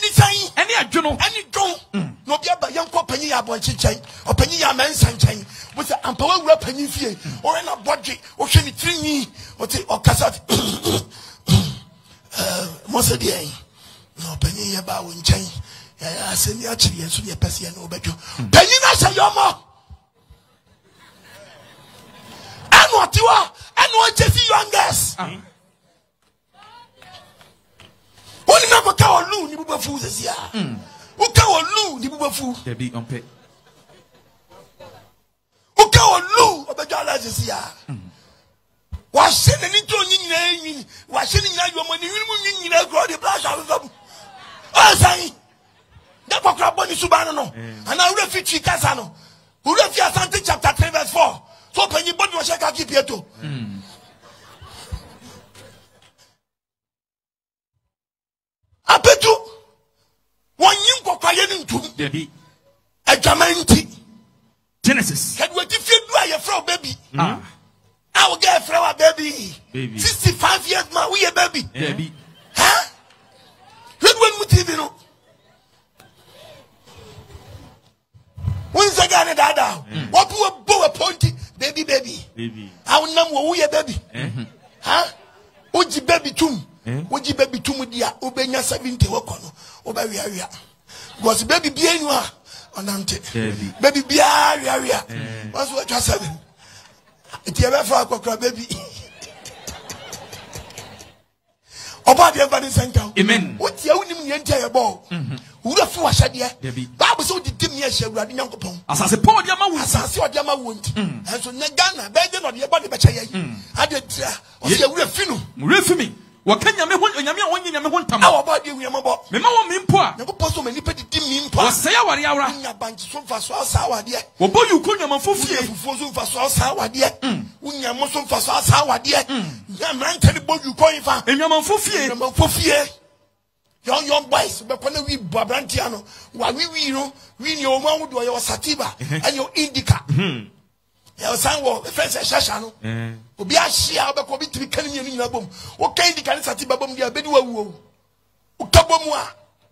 ni san ene adwono ene dwon no bia ba yanko panyi ya bo chichen opanyi ya mensa nchen wo se ampawa wura panyi fie o re na bodge o hwe ni trinyi o te o kasat mo se die no panyi ya ba wo nchen ya asemi a chiri enso ye pese ya na obedwo panyi na se yomo anu atiwa anu chesi youngest oni na ko ka olu ni bubafu sesia uka olu ni bubafu debi onpe uka olu obejala sesia wa shene ni to nyinyina enyi wa shene nyina yomo ni wimu nyinyina gro de blash afabu asai da kokra boni subano no ana ure fitri kasa no ure fi asante chapter 3 verse 4 so panyi bodi wo sheka ki pieto apetu wonyin kokwa ye ni ntum debi adwamanti Genesis kedwe ti fie du aye fra baby I will get fra baby baby. 65 years man, we a baby.
Baby.
Huh? Look when we TV no. When's the guy that down? What you a bow a pointy? Baby. I will know we a baby. Huh? Oji baby tum. Oji baby tum dia. Obenya 70 wakono. Oba ria. Because baby be anywhere. Onante. Baby be ria. What's what you 7? It's ever for a baby. Oba the everybody center.
Amen.
What you win the entire ball? Who the fool was here? Bible so the dim years you are young upon. As I say, Paul Yama, as I see what Yama won't. And so Nagana, begging on your body, but I did. We're finum. What can you make when you want to know about you? Remember, Mimpoa, never post so many petty Mimpoa. Say what you are in a bunch of sour dear. What boy you couldn't have for sour dear. When you're most for sour dear. Young tell the boy you call him for. And you're for fear. Young boys, but when we Babrantiano, while we know, we know one would do your sativa and your indica. Your son will face a shashano. Be a share of a to be coming in your boom. What kind of sativa bomb you have been? Ukabomwa,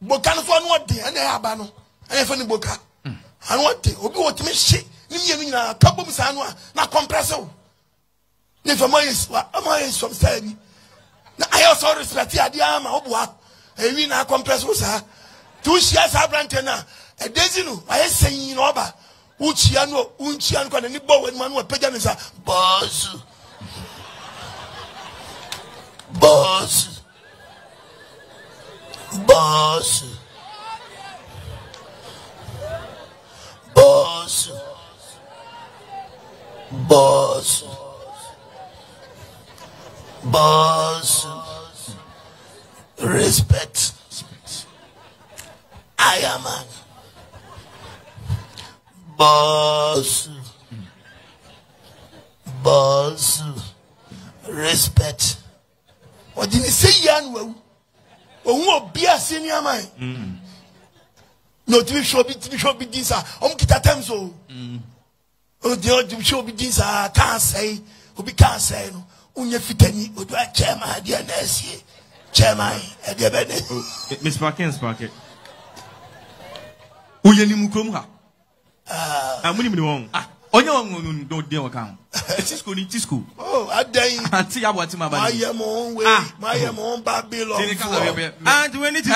Bocanos one day, and they have bano, and if any boca. And what day, or what me shit, Nimia, Kabum Sanwa, not compressor. If a man is from Sabi. I also respect the idea of what. We na compressor sir. 2 years abrantena. E dezinu. I say in oba. Uchiano kwa ni bo when man wa peja ni sa. Boss. Respect. Agyemang. Boss. Respect. What did he say, Yan? Who will be a senior man? No, to be sure, be this. Kita temso. Oh, the show be this. Can't say. Who be can't say. Unye fitani. Would I chairman, dear Nessie? Chairman,
Miss Parkins, Parker. Uyeni Mukumha. I'm winning the one. Onyong don't deal account. Tisco. Oh, I day. I see what my own way. My own Babylon. And when it is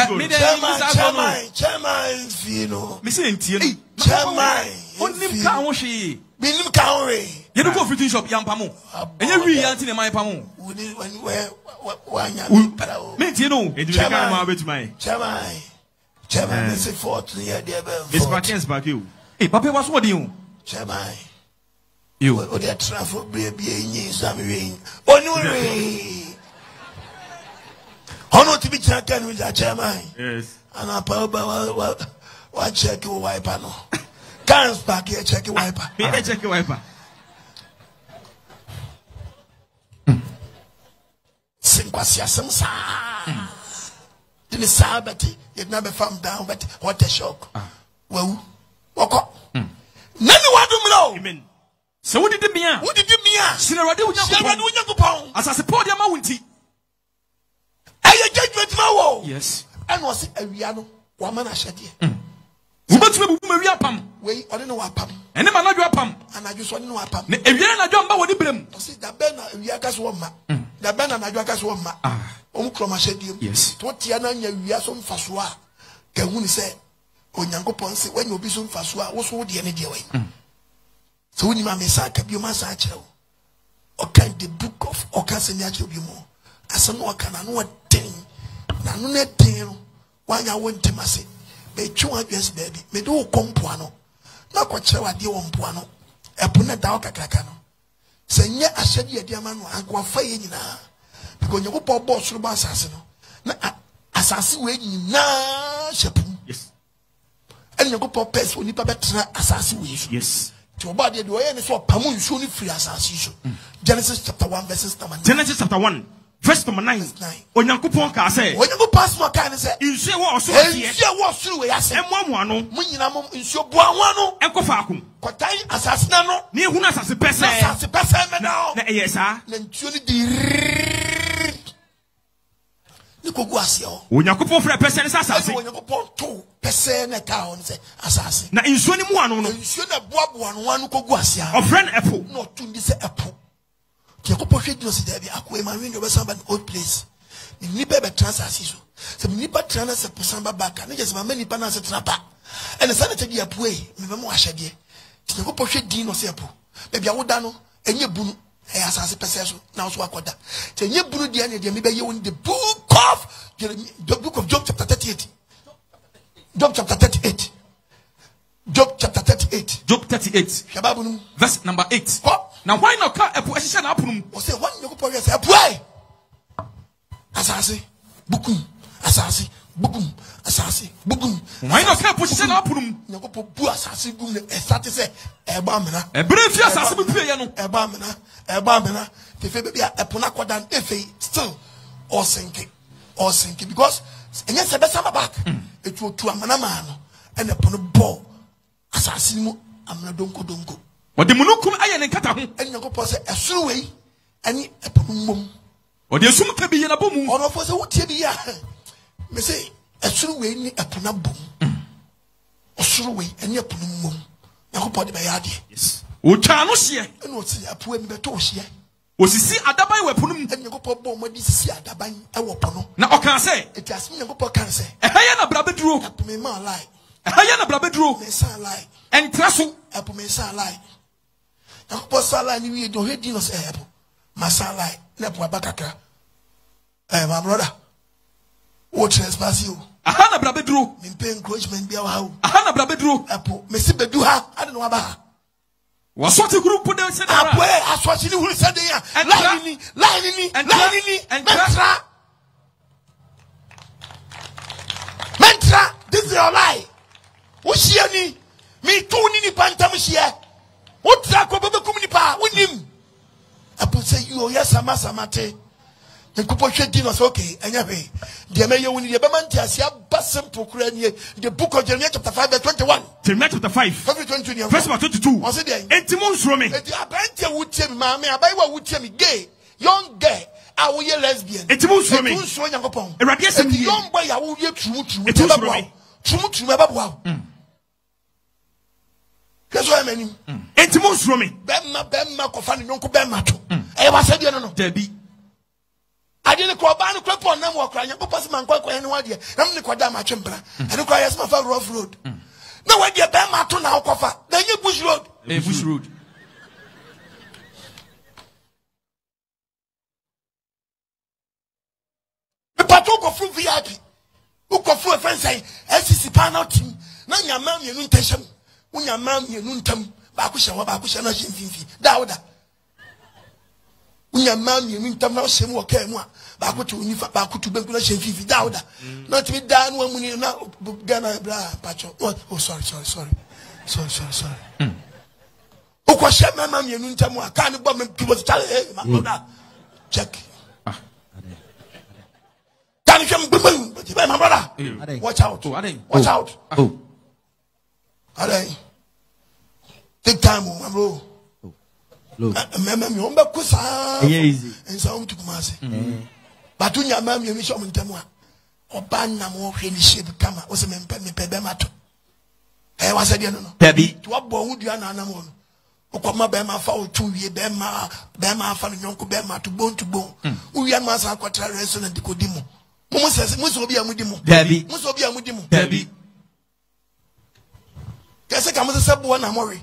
Chairman, Fino. Missing Tierney. Chairman. Only Kawashi. Bilim Kauri. You don't go for shop, young Pamo. And you really answer my Pamo. Chairman, Miss Fort, Miss Parkins back you. Hey, Papa, what's what you? Chairman, you or that traffic baby in some rain. Oh, no, to be taken with that chairman. Yes, and I probably what check your wiper no. Can't back here, check your wiper. Here, check your wiper. Sympathia, some sa. Didn't Sabbath, you'd never found down, but what a shock. Well, Okoh. None want to know. Amen. So, what did you mean? What did you mean? As I support your mountain. I judgment my yes. And was it a Riano? Woman, I said, what's Maria Pam? Wait, I don't know what Pam. And then I Pam. And I just want to know what Pam. If you're not John Bow, the Brim. I said, the banner, Yakas woman. The banner, Yakas woman. Omukroma said, yes. What Tiana, you are some Fasua. Kahuni said, Onyango Ponce, when you be some Fasua, what's all the energy away? So when you may say, Kabuma okay, the book of Okasinacho Bumo. As a no can I know a thing. Nanune thing. Why I went to Massy. May 200 years, baby. May do compuano. Not quite sure what you want puano. A punna dauka cacano. Say, yeah, I said, yeah, dear man, I go fire in because you go for boss through assassin. Assassin waiting na shapu. Yes. And you go for pest when you better assassin. Yes. To body the way and so Pamun soon free assassin. Genesis chapter 1 verses 1. Genesis chapter 1 Verse number 9. Onyankopon ka say.
Onyankopon asmo ka ne say.
Insuo wo so tie.
Insuo wo so we ase.
Emu ano.
Munyina mo insuo bo anwa no.
Enkofa akum.
Kotai asase na no.
Ne ehunu asase pese.
Asase pese me na.
Na eyesa.
Na ntuo ni di. Ni kogu ase o.
Onyankopon fra pese ne asase.
Onyankopon to pese na ka on say asase.
Na insuo ni mu ano no.
Insuo na boabo ano anu kogu ase a.
Ofren apple.
No to ndi say apple. Onyankopon hwe di no se there akwe ma window be samba old place. Ni bebe transasi so. Se ni pa transa se samba baka. Ne just ma mani pa na se trapa. And sa na tedi apue, me be mo ahyede. Onyankopon hwe di no se apple. Baby awoda no enye bunu. Asase pese so na so akoda. Se enye bunu dia ne dia me be ye won the book of Job chapter 38. Job chapter 38. Job chapter 38.
Job 38. Verse number 8. Now why not car epo ehihye na apunum?
O say one you put say apue. Asase bukum asase bukum asase bukum.
Why not car ehihye na apunum?
You go bu asase gum e start say eba mena.
E bre fi asase bu pie ye no.
Eba mena. Te fe be bia epo na kodan efe still or sinking because enye se be sama back. Etu otu amana ma no e na epo no ball asase mu amana donko.
Ode munukum aye ne nkata ho.
Enyankopon se esuru wei ani epo mum.
Ode esum ka bi ye na bomu.
Ono fo se wotie bi ya. Me say esuru wei ni epo na bom. Osuru wei ani epo mum. Yakopon de be ya de.
Yes. O twa no hye.
Eno o ti apo mi be to hye.
Osisi adaban we ponum.
Enyankopon bo mo di sisi adaban e wo pono.
Na o kan say.
Eti asem Enyankopon kan say.
Ehaya na bra beduro.
Apo me ma lie.
Ehaya na bra beduro.
Me sa lie.
Entra so.
Apo me sa lie. Yakopon sa lie ni wi do he di no say apo. Ma sa lie. Na po abakaka. My brother. O trespass you.
Aha na bra beduro.
Me pay encouragement bia wa ho.
Aha na bra beduro.
Apo me si bedu ha. Ade no aba.
Wasoti group de se da.
Apo asoti ni huru se de ya. Line ni. Mentra. This is your lie. Wo hia ni. Me tu ni pantam hia. Wo tra ko bebekum ni pa. Wonim. Apo say you yes sama te. Nkupo hwe di no say okay, enya hwe. De me ye woni de be mantiasia ba simple kura nie. The book of Jeremiah chapter 5 verse 21.
Jeremiah chapter 5 verse 22.
Was it there?
Entimun suro me.
Enti abante wutie me ma me abai wa wutie me gay, young girl, awo ye lesbian.
Entimun suro me.
Entimun suro Nyankopon.
Erade asem
ye. Young boy awo ye trumu.
Entimun suro me.
Trumu e ba boa. Keso e mani.
Entimun suro me.
Bemma ko fa ne nyonko bemma to. E wa se de no no.
Dabi.
Ade ne ko ba ne ko pon nam wo kra Nyankopon se man ko ne wa de. Nam ne ko da ma twempra. Ade ko yes ma fa rough road. Na we de bemma to na ko fa. Na nye bush road.
Bush road.
Pato ko fu VIP. Uko fu efense SCC panel team. Na nyama mienu nteshem. Unyama mienu ntam. Ba ko hye na hye mfimfi. Dauda. Unyama mienu ntam na hye mu oka mu a. Ba ko to unifa ba ko to benku na hye mfimfi. Dauda. Na timi da no amuni na Ghana bra pacho. Oh sorry. Uko hye mama mienu ntam a ka ne bo me people chale ma brother. Check. My brother, watch out. Watch out. Take time, my bro. Remember me, I'm back and sound to Kumasi. But when your mammy, you show me Tamwa. Or Banna more really shape come. Was a man pay me pebemato. I was a no. Baby, to what bone would you an animal? Okoma bema fa 2 years bema fa nyonko bema to bone. We are massa quatra restaurant dikodimu. Muso bi amudimu. Dabi. Kese ka muso sebo na mori.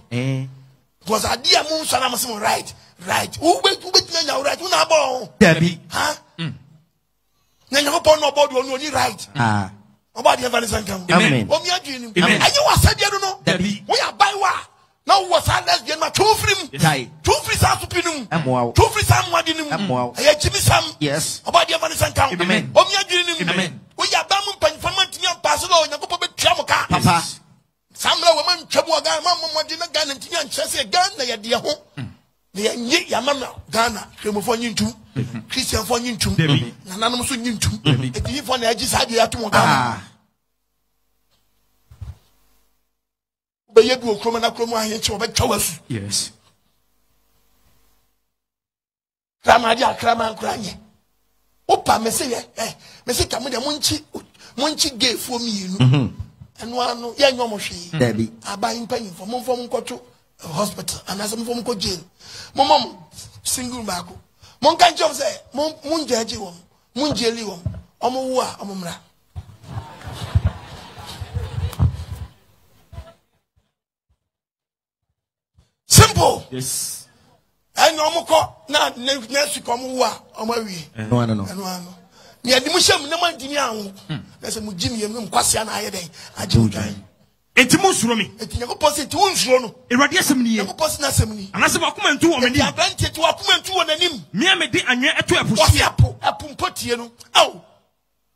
Because adia mu so na muso right. Who bet na right. Una bo. Dabi. Ha? Na nyako pon no board oni right. Ah. Oba dia vanessa kan. Amen. Omi adwini. Ayi wasade no. Dabi. We are wa. Now was let's get my 2 free. 2 free sam supinum. 2 free sam wadinum. Aye Jimmy Sam. Yes. Oba dia vanessa kan. Amen. Omi adwini. Amen. We are bamu panfamant ni ampasolo nyakopo betwa ka. Papa. Samla we man twabo ga mamma mo de na ga ntinya nkyese ga na ye de ho. Ye Yamama, Ghana, Cremofon Yintum, Christian for Yintum, Nanamus Yintum, a telephone edges had you at Ghana. But you go Cromana Croma and Chowas. Yes. Cramadia, Craman Cranye. Opa, Messia, Messica, Munchi gave for me, and one young Momoshi, Debbie, I buy in paying for Monfom hospital, and as a Monfom jail. Mom, single Marco. Monka Job say, Munjaji, Munjeli, Omua, Omumra. Simple. Yes. I know Moko, not next to come who are on my way. No, no, no. Near the Musham, no one denial. There's a Mujimi and Quasian Ahyede3. I do. Enti musromi enti yakopɔ sɛ ti wonsuro no erade asɛm ni ye yakopɔ sɛ nasɛm anase wakoma ntu wɔ m'anim abante ti wakoma ntu wɔ n'anim mia me de anwe ɛto ɛpo hye ɛpo tie no aw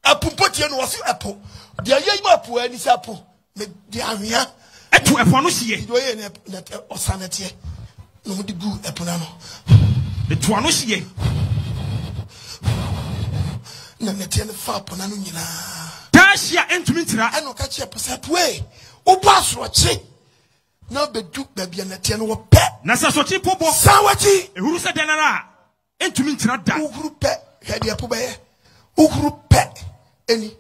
ɛpo tie no wɔse ɛpo de ayɛ ma ɛpo ani sɛ ɛpo me de anwea ɛto ɛpo no hye do ye ne ɔsanete no mu de gu ɛpo na no de to ano hye na nete ne fa ɛpo na no nyina ta hye entumi ntira ɛno ka kye ɛpo sɛ ɛpo Ubasrochi na bedu babia na tie no wo pe na sasochi pobo sawachi ehuru se denara entumi ntira da uhuru pe hede epo be uhuru pe eni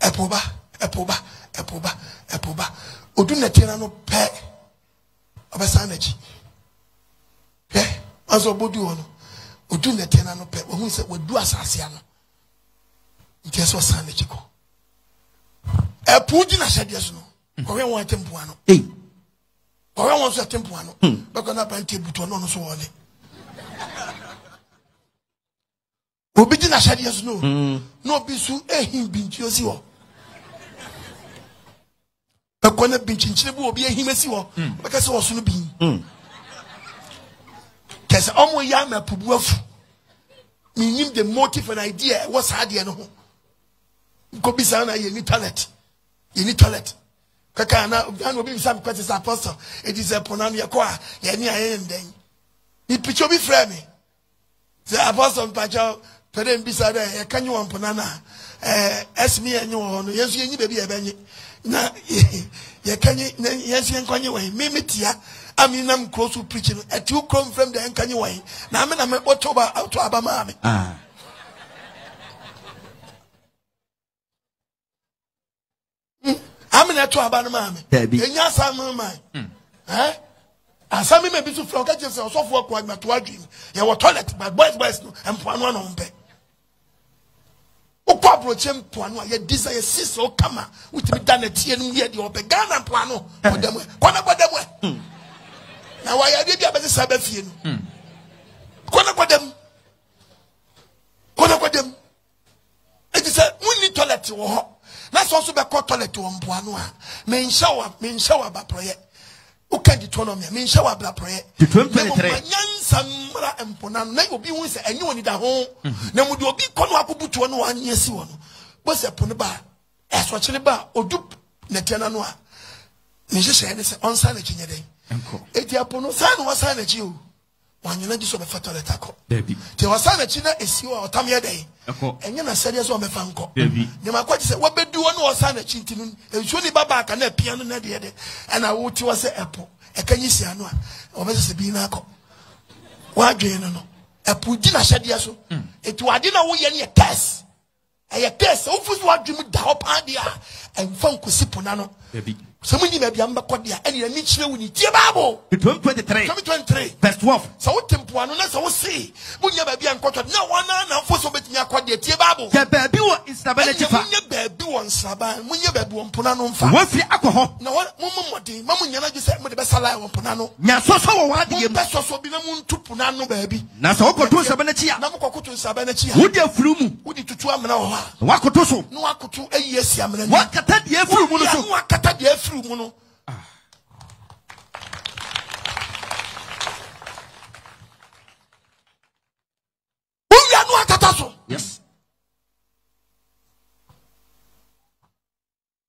epoba odu na tie na no pe obesa na chi aso bodu ono odu na tie na no pe ohun se wadu asase ano ntie so sa na chi ko Puji na shadias no. Kowe won tempo ano. Kowe won so tempo ano. Beko na pante buto no so wole. Obi di na shadias no. No bi su ehim binti osi wo. Beko na binti nchire bu obi ehim esi wo. Beka se wo so no bi. Kese omo ya ma pubu afu. Minim the motive and idea what's hard no ho. Ko bi sa na ye ni talent. You need toilet. Kaka na will be some questions apostle. It is a pronoun ya kwa. Ya ni ayen den. Ni picho bi frame me. The apostle pacho pere mbisa de ya kanyi wa ponana. Esmi enyi wo no. Yesu yenyi baby e benyi. Na ya kanyi yesu yenkanyi wa. Me metia. Ami nam close to preaching. At you come from the enkanyi wa. Na me na me otoba auto abama me. Amina to abanu mame. Enya samu man. Asami me bisu from ka jese osofo Okoh Agyemang to adwin. Ye wo toilet but boys no empoano no mpe. Okwa broche empoano ye desire sis o kama witimi da na tie no ye de obe Ghana empoano bodem. Kona bodem. Na wa ya de bia be se ba fie no. Kona bodem. It is a we need toilet wo ho. That's also be called toilet to Mpuano. Men shower ba proye. Uka di tonomia. Men shower bla proye. 2023. Samra empona. Na obi hu se enyi woni da ho. Na mu di obi kono akubutu no anyesi wo no. Bo se pone ba. Eso chire ba odu netiana no a. Ni hye ne se onsa na chinye den. Enko. Eti apono sa no wasa na chi o. Wanyana di so be toilet akọ. Baby. Ti wasa na chi na esi o otamye den. Enye na serious o mefa nko ne makwaji se wabedu wonu osa na chintinu enso ni baba aka na piano na de na wo ti wase epo ekanyi si anu a obese se bi na akọ wa dwen no epo di na hyade so eti wade na wo ye ne test eye test wo fuzu wadwem da ho pa dia emfa nkosi pona no baby so munyi ba bia mbakọ dia ene ni kire woni tie Bible 2023 verse 12 so wo tempo anu na so wo see munyi ba bia nkọtọ na wana na mfo so betimi akọ dia tie Bible ya ba bi wo instability fa munyi ba bi wo nsaba munyi ba bi wo mpona no mfa wo fi akọ na mummodi mamunya na gise mo de be sala wo mpona no nya so so wo wade yem be so so bi na muntu pona no ba bi na so okoto nsaba na chi ya na mkokoto nsaba na chi ya wo de afuru mu wo di tutu amena wo ha wakoto so no wakoto ayi esi amena ni wakata de afuru mu no so wakata de afuru muno uya no atataso yes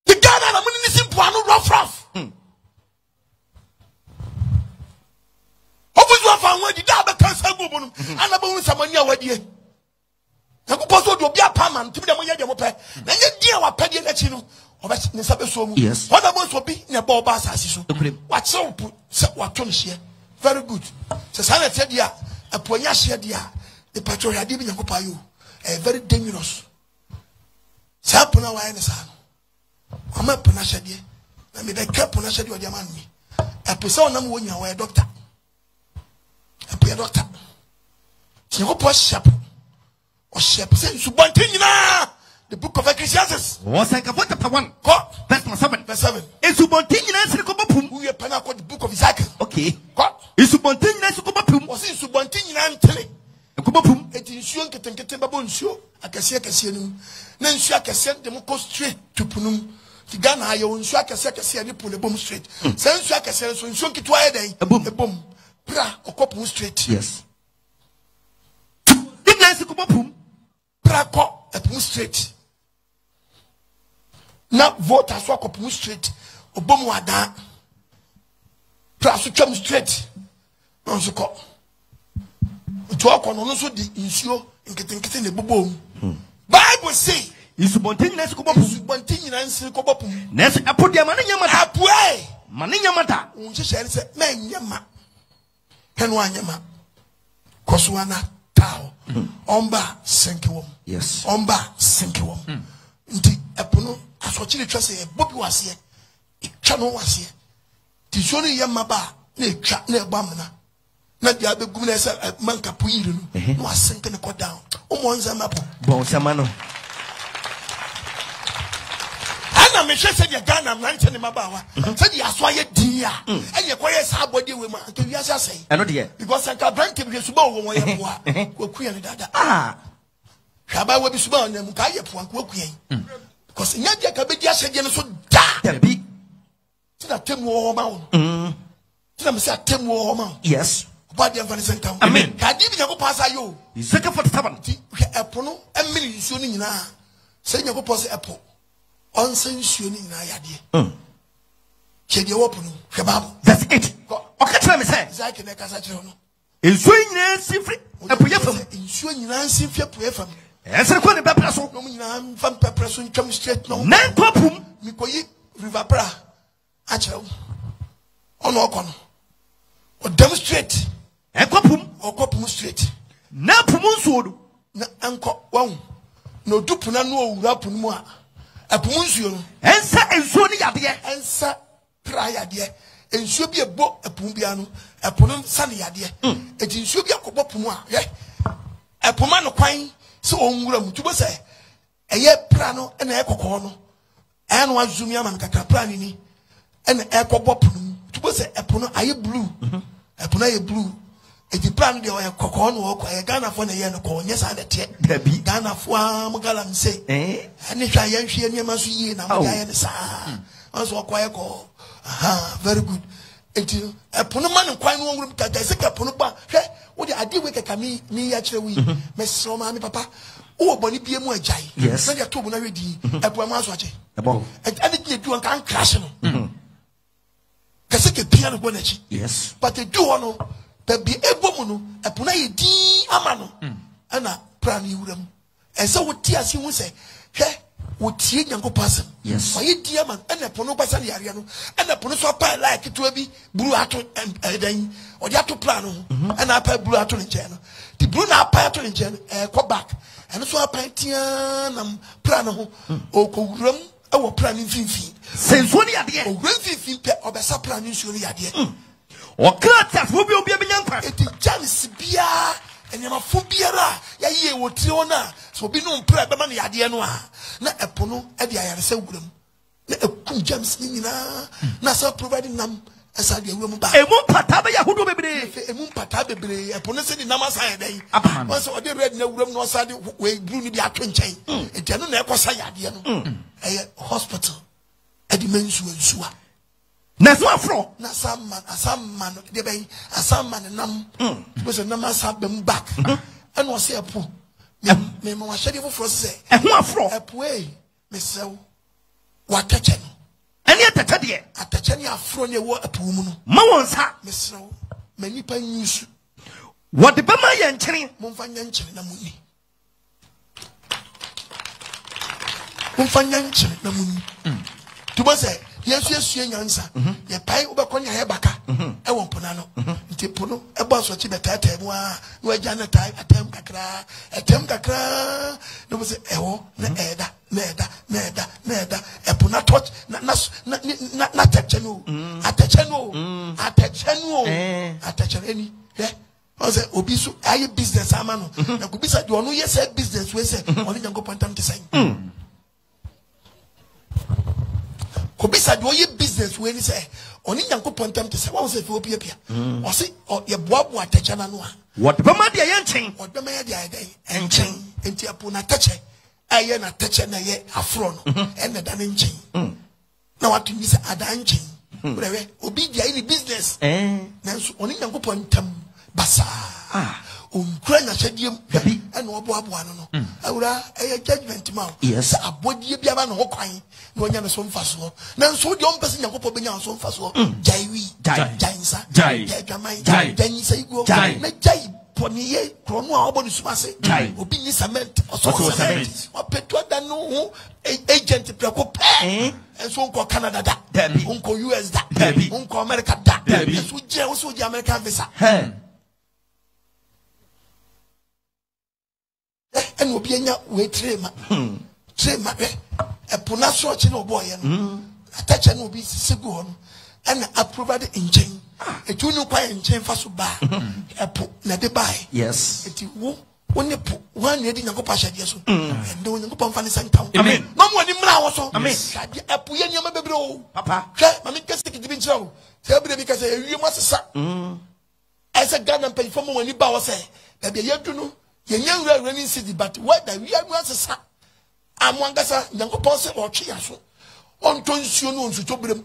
the Ghana na munini simple anu rough obuzu padie. Nyankopɔn so do bia pama ntimi dem ye dem pɛ. Na nye dia wa padie na chi no. Oba ne sabe so mu.
Yes.
Ona bo so bi na ba oba asase so. Wa chew se wa to hye. Very good. Se sa na te dia aponya hye dia. The patrol had been Nyankopɔn you. Very dangerous. Sa pona wa ene sa no. Ama pona hye dia. Na me be ka pona hye dia o dia man mi. Apesa onam wo nya wa doctor. Apoya doctor. Nyankopɔn sharp. O sharp say subontin nyina. The book of Ecclesiastes.
Chapter 1. Verse 7.
Verse 7.
We
are called the book of Isaac.
Okay.
Was in Subontin Tele. It is young Ketenkete Babon show. I can see a Cassianum. Then Shaka sent them straight to Punum. The Ghana, I own Shaka Sakasia pull a boom straight. Send Shaka says when Shunki Twide a boom. Pra or Copu straight.
Yes.
Pra cop at Moon Street. Now vote as walk up straight. Obama wada. Plus come straight. No so call. To walk on also the insure in getting the boom. Bible say
is spontaneous
spontaneous cobopum.
Nes I put your money yamata.
Apue.
Money yamata.
Unji say men yama. Henwa yama. Koswana tao. Omba senkiwom.
Yes.
Omba senkiwom. Nti epono asochiri twa say bobi wase e twa no wase ti so no yema ba na e twa na e gbamna na dia begum na say manka poyiri no no asenke ne ko down o mo nza mapo
bon sama no
ana me hwe say dia Ghana na nche ne mabawa say dia so aye din a enye koye sa abode we ma to wi asa say
eno de
because anka brand bi suba wo ye boa ko kuya ne dada haba we bi suba na mu ka ye po anka kuya because in Yadia Cabidi said, so da
be
to that 10 war mount. To them say 10 war mount.
Yes.
But the Afghanistan town.
I mean,
I didn't go pass you.
He's second for the 7.
A pono, a million shooting now. Saying you go pass a po. On saying shooting na yadi. Chedia open, Shabab.
That's it. Okay, let me say.
Zaki Nakasachono.
In swing Nancy free. A poyafam.
In swing Nancy Fiapam.
As a quite a person.
No, I'm from Pepperson come straight no.
Nan popum.
Mikoyi River Pra. Achel. On Okon. Or demonstrate.
A copum
or copum straight.
Na pumunsudu.
Na anko one. No dupuna no rapunua. A pumunsu.
Ensa and Sony Yadia.
Ensa prior dear. And should be a boat a pumbiano. A punum sunny idea. It should be a copopuma. A pumano quine. So on to say a year prano and a cocono. And one zoomia man cacapranini and echo bopum to say a puno aye blue. A puna blue. A plan de a cocono or a Ghana for a yanko. Yes, I let be Ghana for Magalam say, eh? And if I am she and you must see now, I am the son. Also, quiet call. Aha, very good. It is a punaman and quite one room cat. I say a punuba. What I did with a cami, me actually, Miss Romani Papa. Oh, Bonnie be a more jay.
Yes,
I told you already. A poor man's watching. And I didn't do a can't crash. Caseke piano bonachi.
Yes,
but they do honor, but be a woman, a punay D amano, and a prani udem. And so what tears you will say, hey, would see young person.
Yes,
my dear man, and a pono pasani ariano, and a ponoso pie like it will be blue ato and then or the ato plano, and I pay blue ato in channel. The blue na pato in channel, go back, and so I paintian plano, or cogram, or planning fin.
Since one idea,
or grand fin or bessa planning surely idea.
Or cut will be a young person.
It is jealous beer. And you have Fubiara, ye would Tiona, so be no prayer, but money idea noir. Not a pono, at the I say with them. Let a cool gems in Nasa providing them as I get woman back. A moon patabia who do be a moon patabe, a ponus in Namasai day. Once or the red no room no side way blue be a twin chain. A general Necosai, a hospital, a dimension sua.
Naswa fro
na some man de be some man nam because na masa bem back and was say apo me mo hwede foforo say
e ho afro
apo e me sew wa tache no
ene atache de
atache ne afro ne wo apo mu no
ma won sa
me sew manipa nyusu
What the Bama Yanching?
Mumfanyanchi Namuni. Mumfanyanchi Namuni. To say, yes, you answer. Your pie over Konya Hebaka. I won't punano. Tipuno, a boss or Tibet, where Janet type, a temcacra. No was eho, neda, a punatot, not touchenu, attachenu, yeah. I say, Obisu, I business, Amano. Now, could be said, you know, yes, business, we say, only young go pantam to say. Could be said, you business, when you say, only young go pantam to say, what was it for Pia? Or say, or your bob, what Tachana Noa. What the Bama dia yanching? What the Maya dia and chain, and Tiapuna touch it. I am a toucher, and a afron, and a dancing chain. Now, what you miss a dancing? Obi dia any business. Now, only young go pantam. Basa. Ukraine shedium and Wabuano. Aura a judgment mouth. Yes, a body biaban or crying. No one son faso. Now so young person of Popina son faso. Jaiwi, Jainsa, Jai, then you say go, Jai, Pony, Crono, Bonusmase, Jai, Opini cement, or so cement, or Petua than no agent Precope, and so called Canada, Uncle US, Uncle America, so the American visa. And will be a trema, a punaso chino boy, a touch and will be Sigon, and a provided in chain, a tuno pie in chain for suba, a put let it buy. Yes, it will only put one lady in a copasha, yes, and doing a coupon funny town. Amen. No one in Mlaw, amen. A puyan bro, papa, Mammy Cassidy to be so. Tell me because you must suck. As a gun and pay for more when you bow say, that the young to know. Young running city, but what the real was a son. I'm one gassa, young person or chiaso. On tonsio no to problem.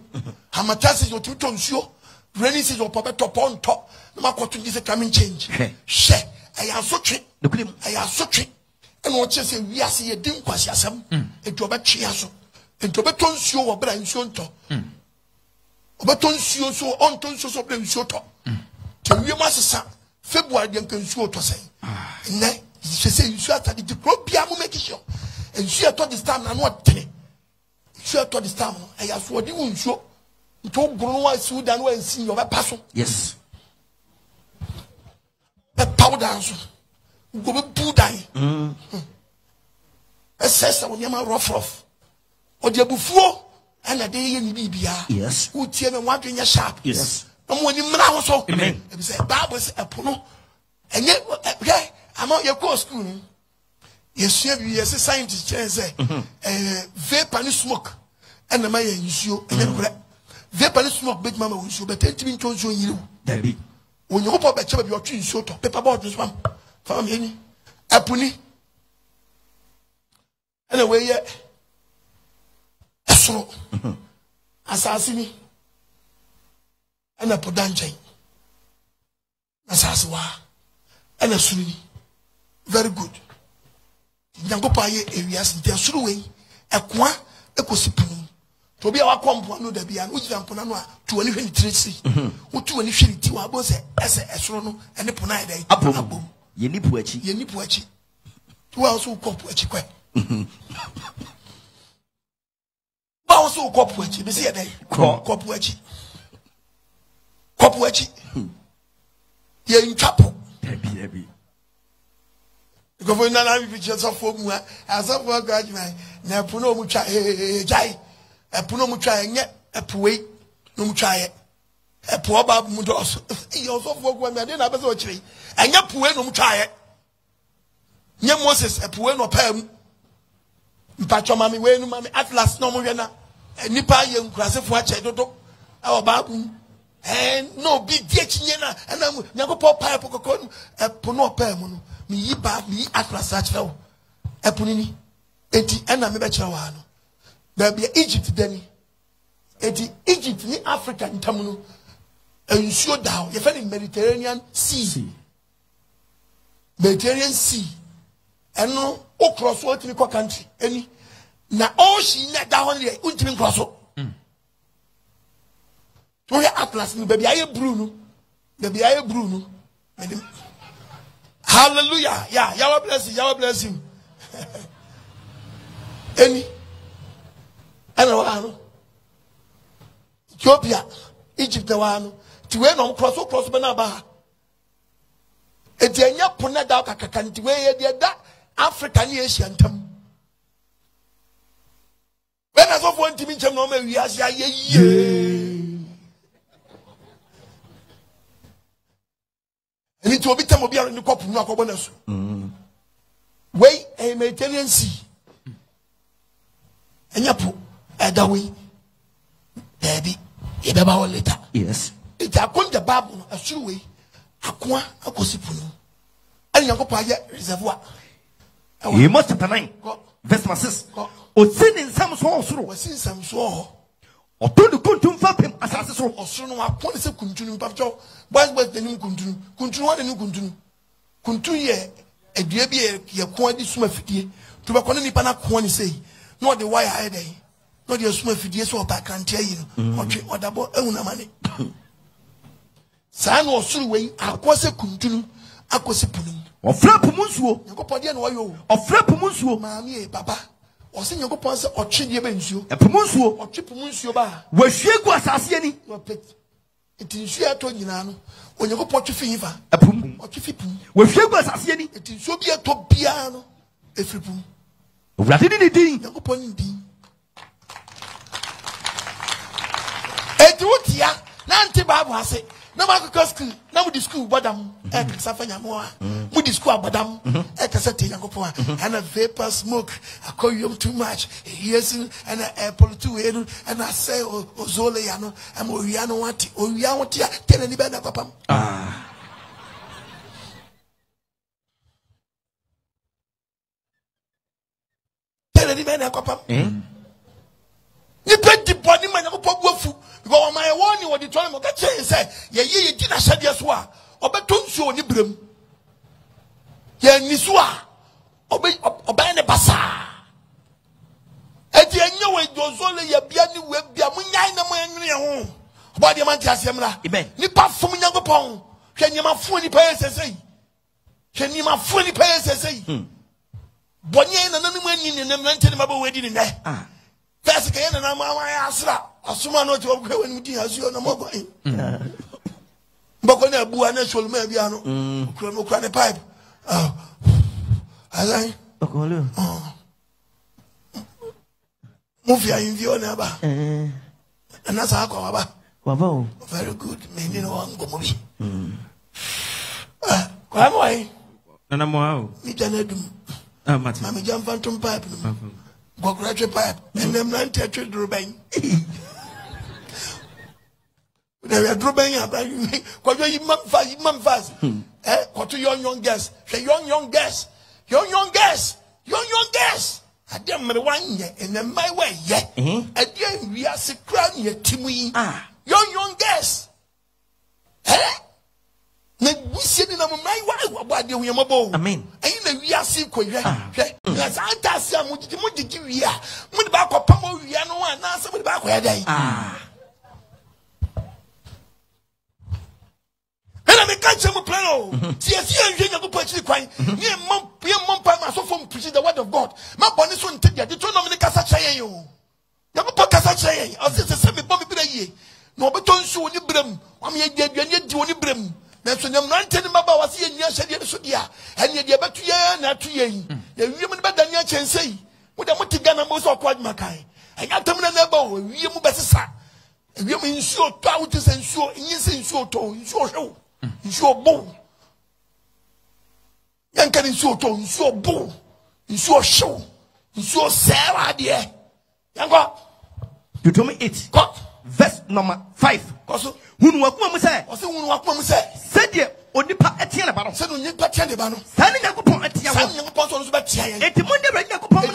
Hamatas or two tonsio, running city or papa top on top. Marco to this a coming change. She, I am so trick. I am so trick. And what you say, we are see a dim quasiasam, and to a chiaso, and to a tonsio or brand shonto. But tonsio so on tonsio so blame shoto. Tell you must say. February you can show to say. And then she say you should have the propiamu make sure. And she had told this time and what day. She had told this time. I asked what you won't show. You told grow Sudan and see your passion. Yes. A powder go boo die. A sister when you're rough. Or the buffo and a day in Libya. Yes. Who tell me what in your shop. Yes. I'm when you also. Amen. It was a Bible's a puno. And yet, I'm out your course school. Yes, you as a scientist, say, vape and smoke. And the man you and vape and smoke, big mamma will show, but 10 minutes you. Debbie. When you hope about your twin short of paper board, this one. From any. A pony. Anyway, yet. So, assassin. And a podanjay. Asaswa. And a suni. Very good. Yango paye areas in their suruwe. A qua, a cosipin. To be our compound, there be an Ujanponanoa to any tracy. Who to any shitty to our boss as a astrono and a ponide. Abum. Yenipuachi. Yenipuachi. Who also copuachi. Also copuachi. Be see a day. Copuachi. Copuachi. You're in chapel. Debbie. Governor, I'm pictures of Fogua as a work graduate. Now, Puno Mucha, Jai, a Puno Mucha, and yet a Puay, no Mucha, a poor Bab Mudos. He also worked when I didn't have a tree, and yet Puay no Mucha. Yet Moses, a Puay no Pam. Pacho Mammy, when Mammy Atlas no Muriana, and Nipa young Crasif watch Dodo, our Babu. And no big Diana, and I'm never pop pipe or a Puno Pam. Me me Atlas Satchel, a punini, 80 and I'm a bachelor. There be Egypt, Denny. 80 Egypt, in Africa, in Tamunu, and show down, you find in Mediterranean Sea. Mediterranean Sea, and no, across what in the country, any. Now, all she net down here, ultimate cross. To your Atlas, baby, I Bruno, baby, I Bruno. Hallelujah. Yeah, Yahweh bless him. Yahweh bless him. Any. And Ethiopia, Egypt, one. To where no cross Benaba. Etianya Ponada Kakanti, where that African Asian term. When I saw one team in Germany, we are and it will be time of being in the cup of Nakobonus. Wait, a Mediterranean Sea. And Yapu, Adawi, Daddy, Yababa later. Yes. It's a quaint babu, a shoe way, a qua, a cosipuno. And Yakopaya reservoir.
You must have a nine. Vesmasis. Or sin in some source, or sin some soul. Or to the Kuntum Fapim, as I saw, or soon I want to say Kuntum Pacho. Why was the new Kuntum? Kuntum, the new Kuntum. Kuntum, a dear beer, your quantity smurfity, to a colony pana say, not the wire I day, not your smurfity, so I can't tell you, or double own money. San was through way, I was a Kuntum, I was a pudding. Or Frapumunsu, Yokopodian oil, or Frapumunsu, Mammy, Papa. Or sing your pons or Chidiabensu, a Pumunsu, or Chipumunsu bar. Where she was Asiani, your pet. It is here to Yinano, when you go pot to fever, a pum, or Chifipum. Where she was Asiani, it is so be a top piano, a fripum. Ratini ding, your pony ding. A dutia, Nanti Babu has it. No matter school, now with the school, Badam, and Safanya Moa, with the school, Badam, and Cassette Yankopa, and a vapor smoke. I call you too much. Yes, and an apple to and I say, Zoliano, and Oriano, what Oriawatia, tell anybody, Papa. Tell anybody, Papa. You put the body man of Pogofu. Go my warning what the time of that say, ye did not shed your swar, or but don't show any brim. Ye Niswa, obey the Bassa. At the end, way goes only a biani web, Biamunya, about the Mantiasemla, Nipa from Yangopong. Can you my fully pay say? Can you my fully pay say? Bonnie and another man in the mental about wedding in there. That's again, and I'm Asra. Asuma no to go when we has you no more going. But when a buana should maybe no cranny pipe. Oh, I like Mufia in Viona, and that's how I very good. Maybe no one go movie. Come away. And I'm wow. Me Janedum. I'm a jump phantom pipe. Go graduate pipe, and them 93 Drubbing. They were drubbing up. What you fast? What to young guests? Say young guests. Young guests. I didn't remember 1 year, and then my way, yet. Again, we are secret yet, Timmy. Young guests. We sit in my wife about the Yamabo. I mean, and we are secret. Yes, I tell some what did you hear? With back of Pamo, we are no one answer with back where they and I may catch him a plano. See, I see a young person crying. Near Mom Pama, so from preaching the word of God. My bonnet won't take you. The two nominate Cassachayo. You have a Cassachayo. I'll say the same Bobby Bray. No, but don't show any brim. I'm yet do any brim. That's when I'm not telling about what's in your Shadia, and yet you're back to ye, not to ye. The women better than your chance say. With a Mutigana most of quite Makai. I got them in a neighbor, you move as a son. And you mean sure, touches and sure, in sure toe, in sure show, in sure bone. Young can in sure toe, in sure bone, in sure show, in sure Sarah, dear. Young God, you told me it. Verse number 5. Who work mum say? Or so work mum say? Said ye, or the part at Tiana, said on your patch, standing up upon a Tiana, apostles, but at the Monday, Yakupon,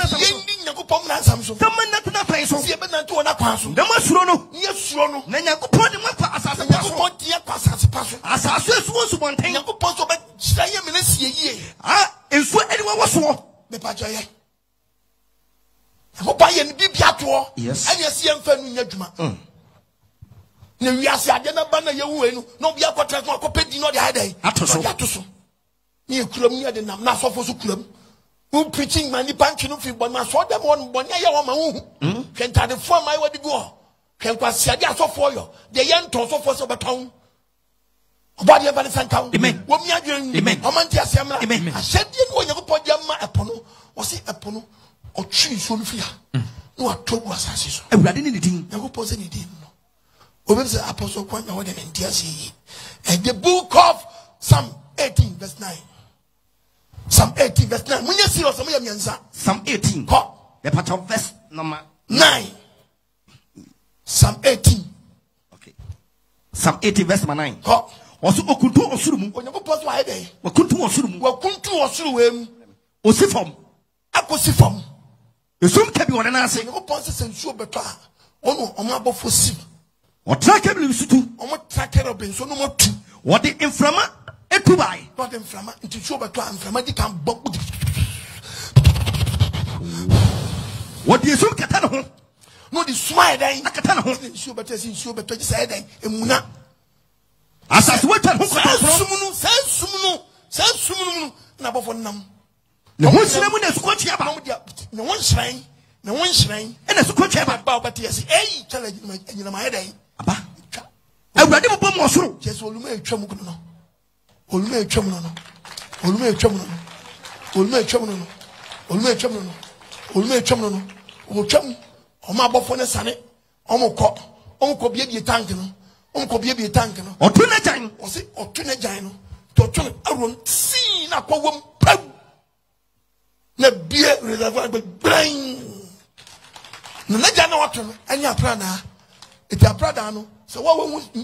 someone not enough place, so see, but not to an apostle. The most rono, yes, rono, then Yakupon, assassin, as I says, was one thing, Yakupon, but stay a minute, ye. Ah, and so anyone was war, the Pachaye. I hope I am Bibiato, yes, and yes, young family. We are saying, "I didn't ban you. No, we are going to go pay the other day."
Near Kulam near the Namasa for Sukulam. Who preaching money punching of you, but my saw them one Bonia. Can't have the form I want to go. Can't pass Sadia so for you. The young Tosso for Sobertown. Body of Alison Town. Amen. What me again? Amen. Amantia Sama. Amen. I said, you know, you put Yama Apono, or say Apono, or Tree Solfia. No, I told was as I didn't anything. I hope was anything. Over the Apostle Quan, I wouldn't and the book of Psalm 18, verse 9. Psalm 18, verse 9. When you see us, Psalm 18. The part of verse number 9. Psalm 18. Okay. Psalm 18, verse number 9. Also, Okuntu Osurum. When you go past my day, Okuntu Osurum. Okuntu Osurum. Osifom. Akosifom. The soon can be one and answer. You go past and show better. Oh, no, I'm about for sim. Or track him, Sutu. Or what track her up in so no more two. What the inflamma? Etubai. Not inflamma. Into show better inflammatic and bump. What do you so Catano? No, the smile day. I can't show better since show better said, Emuna. As I went at home, says Sumunu, number for num. No one ceremony is what you about. No one shrine, and a scotch about, but yes, eh, challenge my head. I read a bomb also. Just Olume Chamuno. Olume Chamuno. Olume Chamuno. Olume Chamuno. Olume Chamuno. Olume Chamuno. Ocham, Omabofone Sane, Omoko be a tank. Uncle be a tank, or Tunajine, or say, or Tunajine, to turn around, see, not a woman, the beer reservoir, but brain. No, what and your prana, it's a pradano. So, what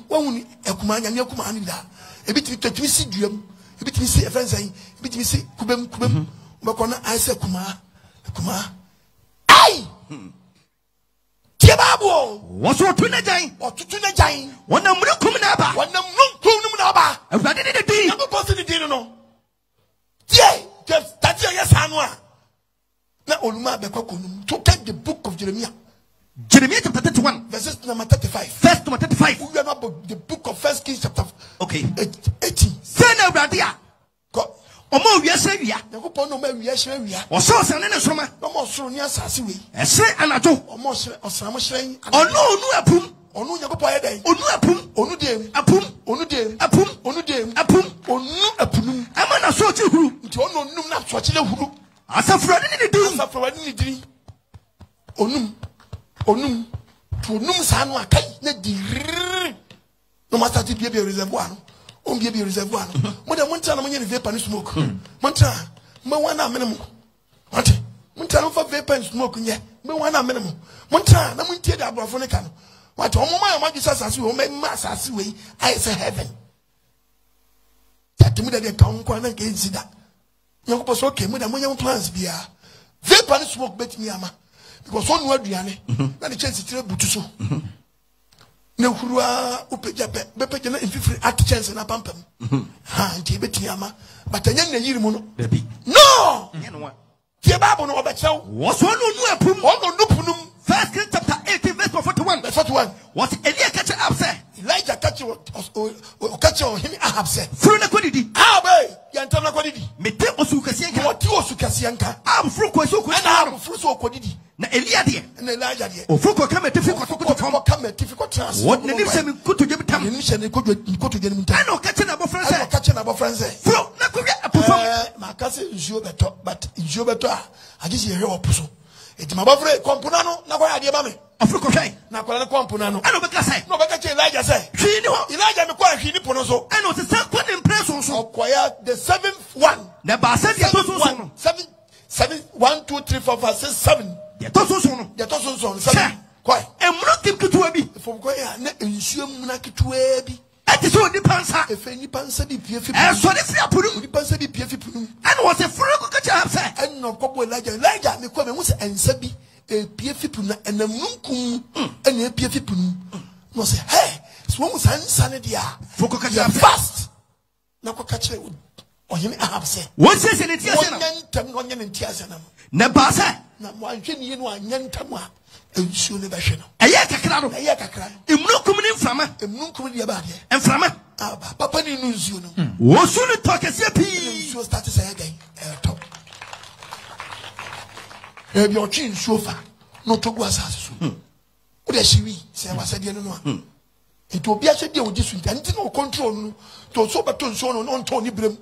won't a command and your command that? A bit to see dream, a bit to see a friend saying, a bit to see Kubem, Bakona, I say, Kuma. Aye! Tiababo, what's your Tunajine or Tunajine? One number coming up, one number number. I've got it a day. I'm not possible to know. Yea, just that's your yes, Hanwa. Now, Oluma Bekokunum to take the book of Jeremiah. Jeremiah chapter 31, verses number 35. First number 35. We are not the book of First Kings chapter 18. Send a radia. God. Omo wiase wia yakopo no ma wiase wia o so se ne soma no mo soro ni asase we ese anajo omo osram hyen onu apum onu yakopo ayedai onu apum onu dem apum onu dem apum onu dem apum onu apunum ama na so che huru nti onu num na so che le huru asafro ni diri onum sa no akai na di no master ti bia reservoir no on be reservoir. Mother Montana, my vapor and smoke. Montana, Mawana minimum. What? Montana for vapor and smoke, yet, Mawana minimum. Montana, I'm tear that Brafonican. What? Oh, my magistrate as you make mass as way, I say heaven. That to me that they come quite against that. Young was okay with the young plans be vapor and smoke bet me, ama. Because one word, Diane, not a chance to tell Butuso. No, who are Upejape, Bepejana in 50 at chance and a pumpum. Ha, and Tibetiama, but a young Yirimuno. No! Tiababo no Bacho was one who knew a First Kings chapter 18, verse 41. Verse 41. Was Elia catcher upset? Elijah catcher him upset. Fruna Quiddy. Ah, boy, Yantana Quiddy. Mete Osukasianka, what you Osukasianka. I'm Fruko, and I'm Fruso Quiddy. Na Elia dear, and Elijah dear. Oh, Fruko come a difficult task. What the name could to give time? You could go to the I know catching about friends. Catching about friends. Fro, not to get a performance. My cousin is your better, but is your better. I just hear your puzzle. It's my brother, Compunano, now I have mammy. Africa, now Compunano. I know what I say. No, but Elijah say. She knew Elijah McQuarrie, he ponoso. I know the second impression so quiet the 7th one. The Basset 7, 1, 2, 3, 4, 5, 6, 7. The Toson, 7. Quiet. And not keep to a bit. For Goya, and she Munaki to a bit. That is what the pansa. If any pansa be PF, and so if you put the pansa be PF, and was a frugal catcher, and no couple Elijah, the Quabe was and Sabi, a PF, and a Munkum, and a PF. No say, hey, swim sanity. Focal catcher fast. No catcher Onyame Ahab say.
What says in it? Nebasa.
Na mo anhwe ni no anyentam a ensuo ne behwe no.
Eye kakra no.
Eye kakra.
Emununkum ni mframa.
Emununkum ni aba de.
Mframa.
Aba papa ni no nsuo no.
Wo su ni to kese pi.
Nsuo start say again. To. Ebi o twi nsuo fa. No to go asase so. Wo de hyiwi say wasade no no a. Enti obi ahye de oji su nti no control no. To so beto nsuo no no nto ni brem.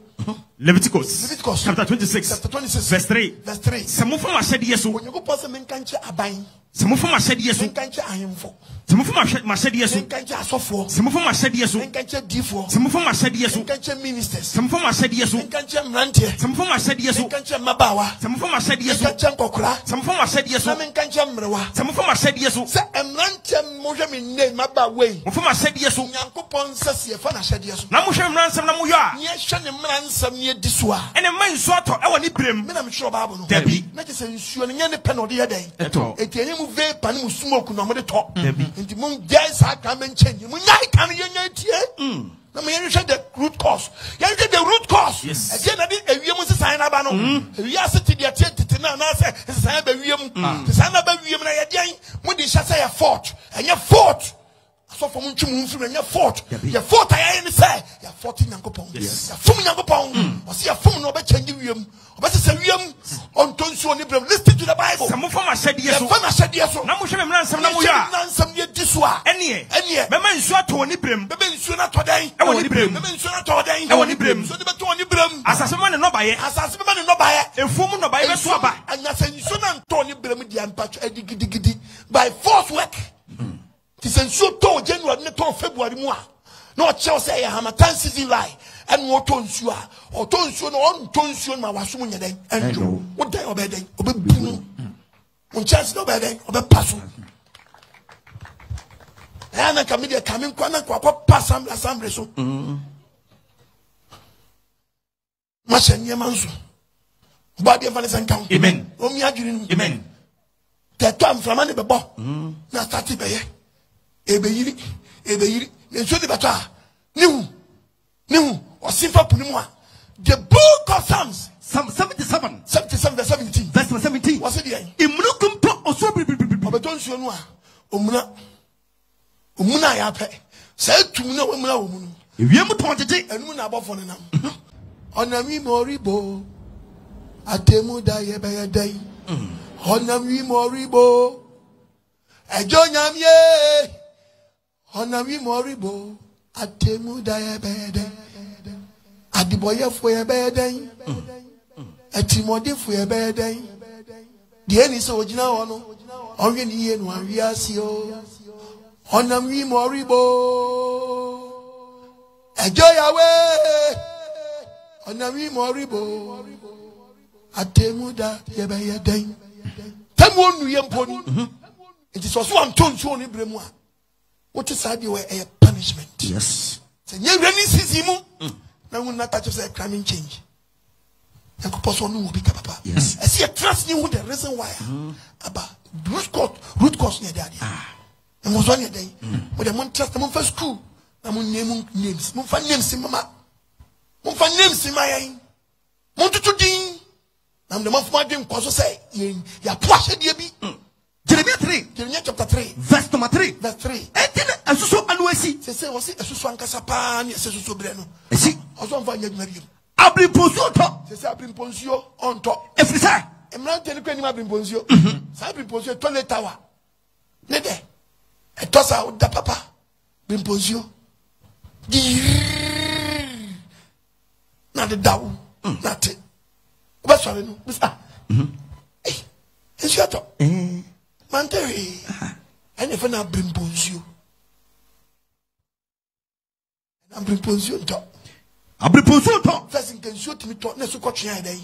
Leviticus chapter 26 verse 3. Some from Ashedi Yesu.
When you go pass men can't abain.
Some from Ashedi Yesu.
Can't ayemfo.
Some from Ashedi Yesu.
Can't asofo.
Some from Ashedi Yesu.
Can't difo.
Some from Ashedi Yesu.
Can't ministers.
Some from Ashedi Yesu.
Can't mrantie.
Some from Ashedi Yesu.
Can't mabawa.
Some from Ashedi Yesu.
Can't kokra.
Some from Ashedi Yesu.
Some can't mrewa.
Some from Ashedi Yesu.
Say mrantie moje mi name mabawe.
From Ashedi Yesu.
Nyankopon sase e fa na Ashedi Yesu.
Na mo hwe mransam na mo yo a.
Ye hwe ne mransam ne disua.
Ene man so ato e woni brem.
Me na me hwe Bible no.
Dabi.
Na je se nsuo ne nye ne pe no de ye den.
Eto.
Eti enye mu vape ne mu smoke no mo de to. Enti mu jai sa kan men change. Mu nyai kan ye nya tie. Na me ye the root cause. Ye the root cause.
Yes.
Again na di ewiem sesan na ba no. Ewia se ti de tie tete na na se sesan ba wiem. Sesan na ba wiem na ye den. Mu di hya se ye fort. Enye fort. So for munchu munfiri enye fort. Ye fort aye ni say. Ye fort Nyankopon. Yes. Ye fom Nyankopon. O se ye fom no be change wiem. Listen to the Bible.
Some from Ashedi Yesu.
From Ashedi Yesu.
Na mo hwe mransam na mo yo a.
Nansam ye disua.
Enie. Me man nsu ato ni brem.
Me ben nsu na to den.
E woni brem.
Me ben nsu na to den.
E woni brem.
So de be to ni brem.
Asase man no baye.
Asase man no baye.
Efum no baye be so aba.
Anya se nsu na to ni brem di ampacho edigidi by force work. Ti se nsu to January ne to February mu a. No chill say Hamatan season lie. And what tonsua or tonsua on tonsun ma wasum nyeden and what day obey obey on chance no obey passo ana kamidia kamin kwana kwa pass assembly so mache nyema nso body evangelist count
amen
o mi adwiri
amen
te to am frama ne bebo na start be ye ebeyiri nso de bata nihu the book of Psalms
Psalm 77
verse 17
verse 17
what's it there
imnukum to oso
obetonsuo no a omuna ya pe say tumuna omuna omunu
ewiem to jeje
enu na abofo ne nam onami moribo atemu da ye be ye dai onami moribo ejo nyamye onami moribo atemu da ye be ye dai adiboye fo ye be ye dai atimode fo ye be ye dai de ni so ogina ho no onwe ni ye no anwi ase o onami moribo ejo yawe onami moribo atemu da ye be ye dai temu onu ye mponi it is also am tonso ni bremu a what is that we a punishment
yes
say nye reni sizimu na won na touch say climate change and ko person no be papa
yes
I see a trust you the reason why about root cause near there and was one day with the mon trust mon first school na mon name names mon fa names mama mon fa names my mon tutu din na the mon fa din ko so say ya po ahede bi Jeremiah chapter 3
verse 3
etene
asuso anuasi
say was asuso ankasa pa na asuso bre no
esi
oso mfa nya dwuma bi
abrimponsuo to
say abrimponsuo on to
efrisa
emrante ni kwani abrimponsuo say abrimponsuo toilet tower ne de etosa da papa abrimponsuo di na de dawo na te obasore no bisa ensuo to Manteri, and if I bring Bonzio, and I bring Bonzio top.
I bring Bonzio top.
First in can shoot me to Nesu Cochia day.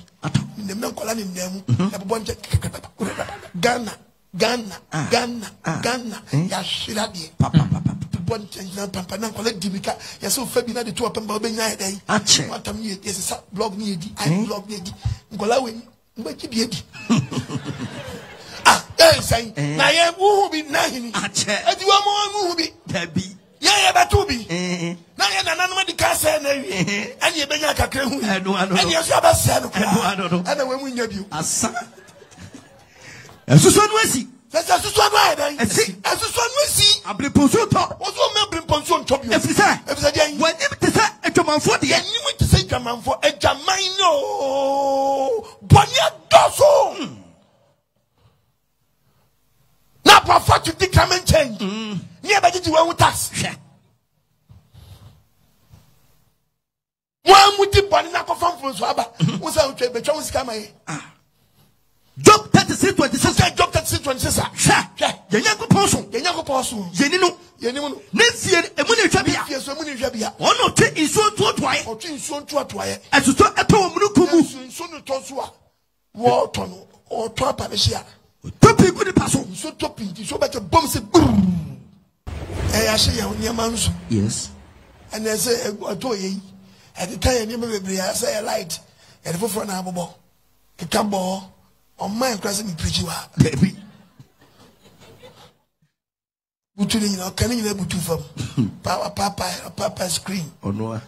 The men calling in them, have one Ghana, Yashiradi, Papa, one change now, Papa, and collect Dimika. You're so Fabina the two up and Bobina day. What time is a blog near the I blog near the Golawin, but you did. Saying, I am who be nine. I do more who be. Debbie. Yeah, but to be. na ye na nanum di ka say na wi ene ye benya kakra hu ene ye so abase no ene we mu nya bio
asa esusu anu asi
esusu anu ayi esusu anu asi
abreponso to
ozo me abreponso to bio
efisa dia wanim te sa adwamanfo de
anim te sa adwamanfo adwaman no bonya doso na prophet to decrement change ni abaji we wu tax wa mu di boni na ko famfo so aba wo sa utwe betwa wo sika mai
Job 36:26
Job 36:26
yenyankopon so yeninu nefie emu ne hwa bia ono te insuo tuatoaye asuso eto omunuku mu
insuo no to so a wo to no o to apabehia
topi ku ni paso
insuo topi insuo bete bom se ya she ya onyama nso
yes
and they say to ye at the time you be ya say light and for na abobo kitambo on my class me preach wa
baby
butu ni na kan ni na butu fam papa screen
ono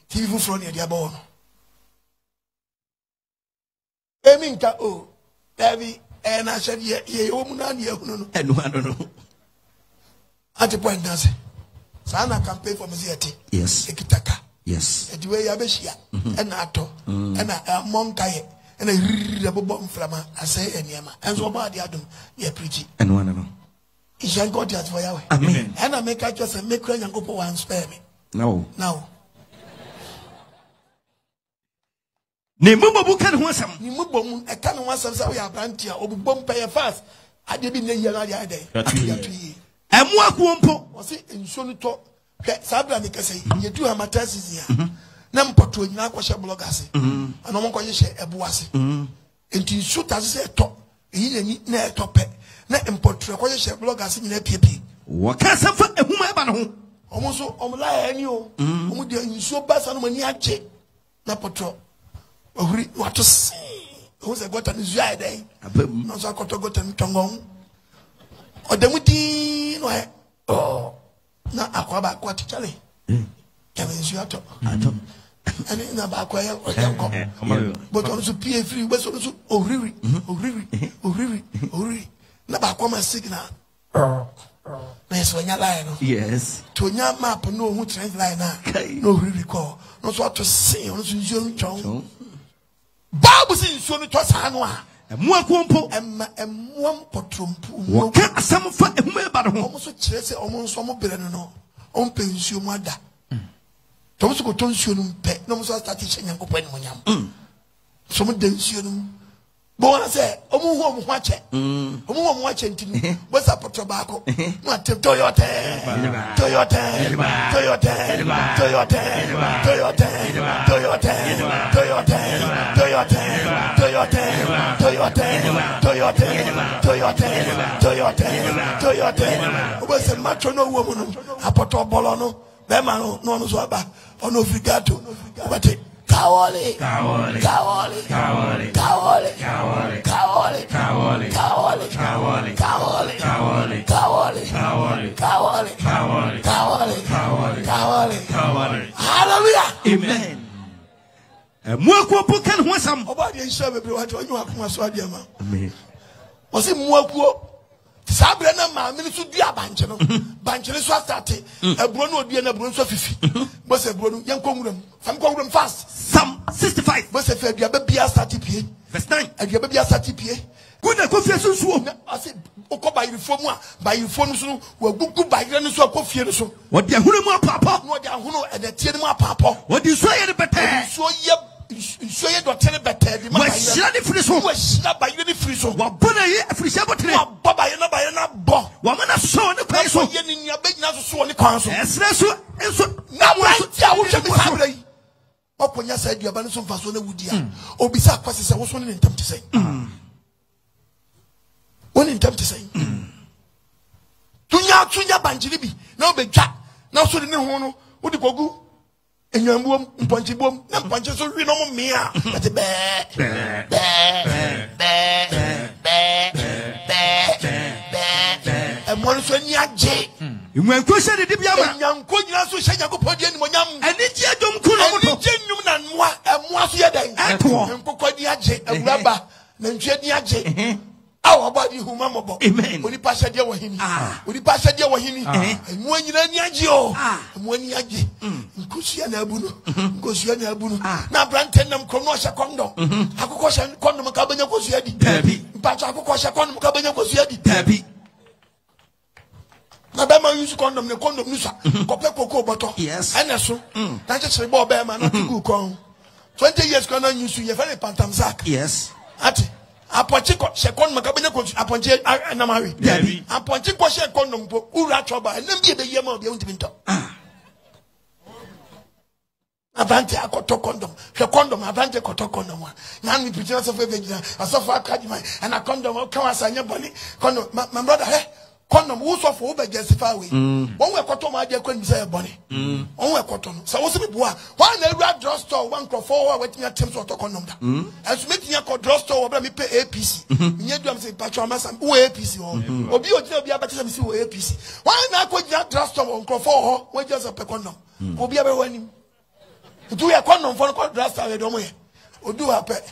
TV for ni dia ba ono emi nka o baby na said ye o mu na ni ehunu no
eno
at the point dance sana campaign for me yete
yes
ekitaka
yes
edi we ya be hia na ato na monkaye na riri bobo mframa asay eniema enso ba de adum ye preach
eno
Ishan God has for Yahweh.
Amen.
And I make just a make and go for one spare me.
No.
Ni mubo kan ho asam. Ni mubo mu e kan ho asam say we abrantia obubom pay fast. Ade bi na yira ade ade.
Emu akuompo.
O say enso no to hwe sabra me kase ye du amatasis ya. Na mpoto nyina akwo hye bloggers. Ana mo nkwo hye ebuase. Enti nso ta say to. Eyi na e to pe. Na importre ko ye bloggers nyina piepie
waka safa ehuma eba no ho
omo so omo la ani o omo de nsuo basa no mani ache na potro ohuri wato si o se gota ni zua eden no so akoto gota ni tongon odemudi no he na akwaba akwa tichale ya nsuo ato ani na ba akwa ya ko but on so pie free we so ohuri na ba kwa signal na yeso nya line no
yes
to nya map no hu trend line na no really call no so to see no so nsuo ntwon babu si nsuo no to sa no a
emu akompo
emu mpotrompu
wo ka asam fa ehuma eba no ho
omo so kire se omo nso omo bere no on pe nsuo mu ada to so ko to nsuo no mpe no so start che nyankopɔ ni mo nyam so mo de nsuo no Bona say, omu ho ache. Omu ho ache ntinu. Bo support baako. No atem Toyota. Obo se macho no wo mu no. Apoto bolo no. Be ma no so aba. Ono frigato. Obate Kawale. Hallelujah.
Amen. Muakuo kan ho asam.
Obade nhyia bebre wa to onyu akoma so ade ma. Amen. O se muakuo sabre na ma me so dua banche no. Banche so start. Ebro no odua na ebro so fifi. Bo se ebro no yenkonwuram. Fam konwuram fast.
Psalm 65.
Bo se fe aduaba bia start pie.
Verse 9.
Aduaba bia start pie.
Kuna kofie sunsuo.
I say okọ bayirifo mu a bayirifo no so wa gugu bayire no so akofie no so.
Wodi ahunu mu apapa.
No wodi ahunu edetie no mu apapa.
Wodi so ye bete.
Nsuo ye dotere bete di ma bayire.
Wa shira ni firi so.
Wa shira bayire ni firi so.
Wa bona ye afiri se botere.
Wa ba bayire na bo.
Wa mana so ne kwan so.
Ye ni nia be nyina so ne kwan so.
Esre so enso
na wanti a wo hwe bi sabra yi. Okonya sa aduaba no so mfa so na wudi a. Obisa akwase se wo so ne ntam te sei. One in time to say, Tunya banjiri bi na obedwa na so de ne ho no wo de kogu enwambuom mponchibom na mponche so wi no mo mea ati be e mo so ni age
When question the Dibiama,
young Konya so shake up Podian Monyam,
and it's yet don't cool
and moi, and Kokodiaje, and Rabba, Menjadiaje. Our body who mamma, amen. When you pass a dear Wahini, when you pass a dear Wahini, and when you learn Yagio, and when Yagi, Kusian Abuno, Kusian Abuno, now Brantenum Konosha Condom, Akosha Condom Cabana Cosiadi, Tabby, Pachakosha Condom Cabana Cosiadi, Tabby. Nabama use condom, the condom Nusa, Copeco bottle, yes, and so that's a Bob Bama, not to go 20 years gonna use you, very pantamzak, yes, at. Aponchiko second makabenya ko aponche anamari David aponchiko second no ura choba and dem be yema obi untiminto avante akoto condom she condom avante koto condom na me picture of vegina asofa akadima and a condom kan asanya boni condom my brother condom who so for be justify we won we koto ma dia kwani say boni won we koto no so wo se be boa why na ura drugstore one crop for wetin atem so to condom da and so metin ya drugstore wo bra me pay APC nye do am say patro masam wo APC ho obi ogina obi abati say wo APC why na ko gina drugstore one crop for ho we just pay condom obi abe wani do ya condom for ko drugstore we do mo ye odu ape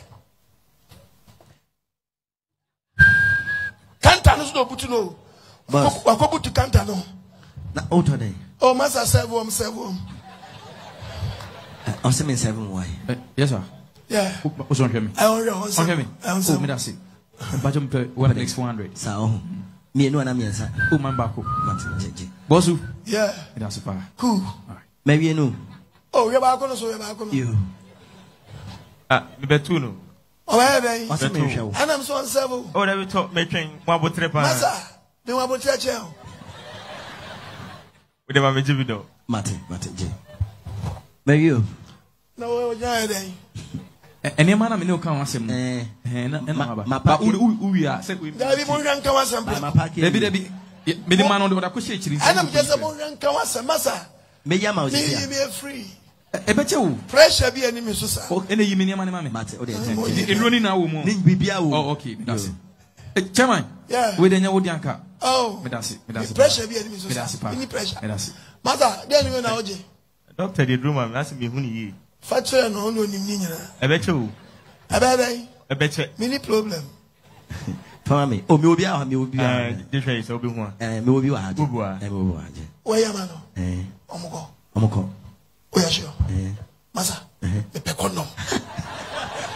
kanta no so putu no Wakobu to Cantano. Oh, Master 7.
I'm 7 why?
Yes, sir.
Yeah.
What's on him?
I only
Oh, me that's it. But I'm one of the next 400.
So, me no one am yes.
Oh, man, back. Bosu.
Yeah.
That's a fire.
Cool.
Maybe you know.
Oh, you're back on, so you're back on.
You.
Betuno.
Oh, hey,
what's the show?
And I'm so 7.
Oh, that we talk making one boat trip.
Massa, they want to church.
We never made you
Mate, J. Maybe you.
No, day.
And your man, I know, come on, some. My papa, we are said we
come some.
Maybe the man on the what I could say.
And I'm just a monk, come on, Massa. May you be free.
A better
pressure be enemy, so
any you mean, mammy, Mate, or the running now. Oh, okay, that's it. Chairman, yeah, with any old yanka. Oh, pressure be enemy, so any pressure. Mother, then you know,
Doctor, the room, I'm asking me who ye.
Fatcher, no, Nina.
I bet you.
I bet you. Many problem.
For me, oh, maybe I'll be
this race, Obi-Wan,
and maybe I do.
Where am I now?
Omoko.
Where sure? Massa, the pecono.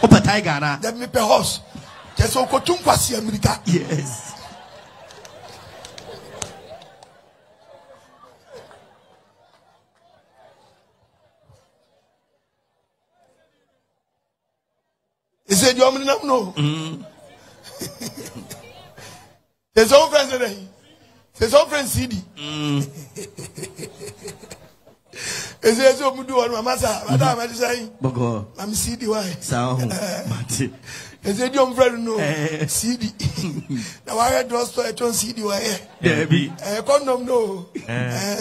Opa Tiger,
that me per horse. Just so Cotumquasi America.
Yes.
He said, you only know. His own friends today. His own friend CD. He says, oh, do one, Massa, Madame, I'm saying, I'm CD. Why?
Sound.
He said, your friend, no CD. Now I had lost to a ton CD. Why?
Debbie.
A condom, no.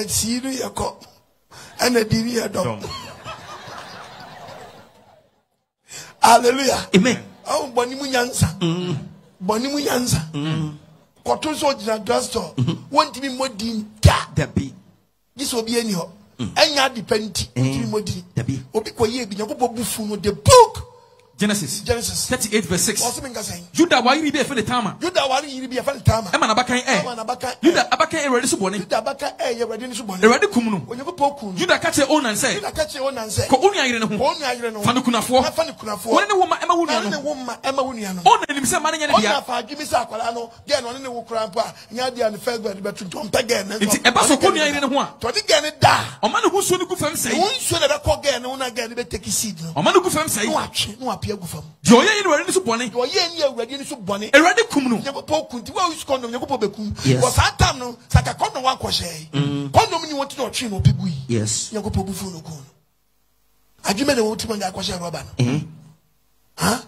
CD, a cop. And a DV, a dog. Hallelujah.
Amen.
Oh, Bonimu Yansa. Cotton soldier drugstore. Want to be more din
Debbie.
This will be any hope. And ya depend. Debbie. Obi be the book.
Genesis 38 verse 6. Judah, why you be for the time?
Judah, why you be a fan time?
Emma Abakan Judah Abakan ready to born. Judah Abakan you ready to born. Ready Kumunu. When you go poku. Judah catch your own and say. Ko unya yire no. Fanukuna for. When the woman Emma Wunia. On him say man nya dia.
Fa give me sa kwala no. Get on ne wo kran pa. Nya dia ne first bird be tuntum pege ne.
Nti e ba so ko nya yire no ho a.
To di gen da.
O man hu so ne gu fam say.
Hu so ne be ko gen no na gen be take seed no.
O man gu fam say.
No atwe no apia gu fam.
Yo ye ni ready so bone.
Yo ye ni ready ni so bone.
E ready kum no.
Nyakopo kunti wa use condom nyakopo be kum. Was that time no saka condom wa kwhye. Condom ni won ti no twe no pegui.
Yes.
Nyakopo bu fu no gun. Adwuma de wo ti man da kwhye roba no. Ha?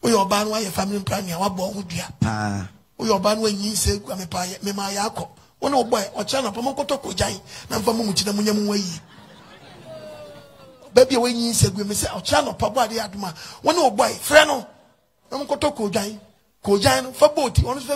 We your ban wa your family plan ya wa bo ho dua.
Pa.
We your ban wa yin se gua me pa me ma ya akọ. Won no boy o cha na pa mo koto jan na mfa mo mu chi na munyam wa yi. Baby, when you say, we say, I'll channel Papa, the Adma. One old boy, friend, I'm going to go down. Kojan for boat, honest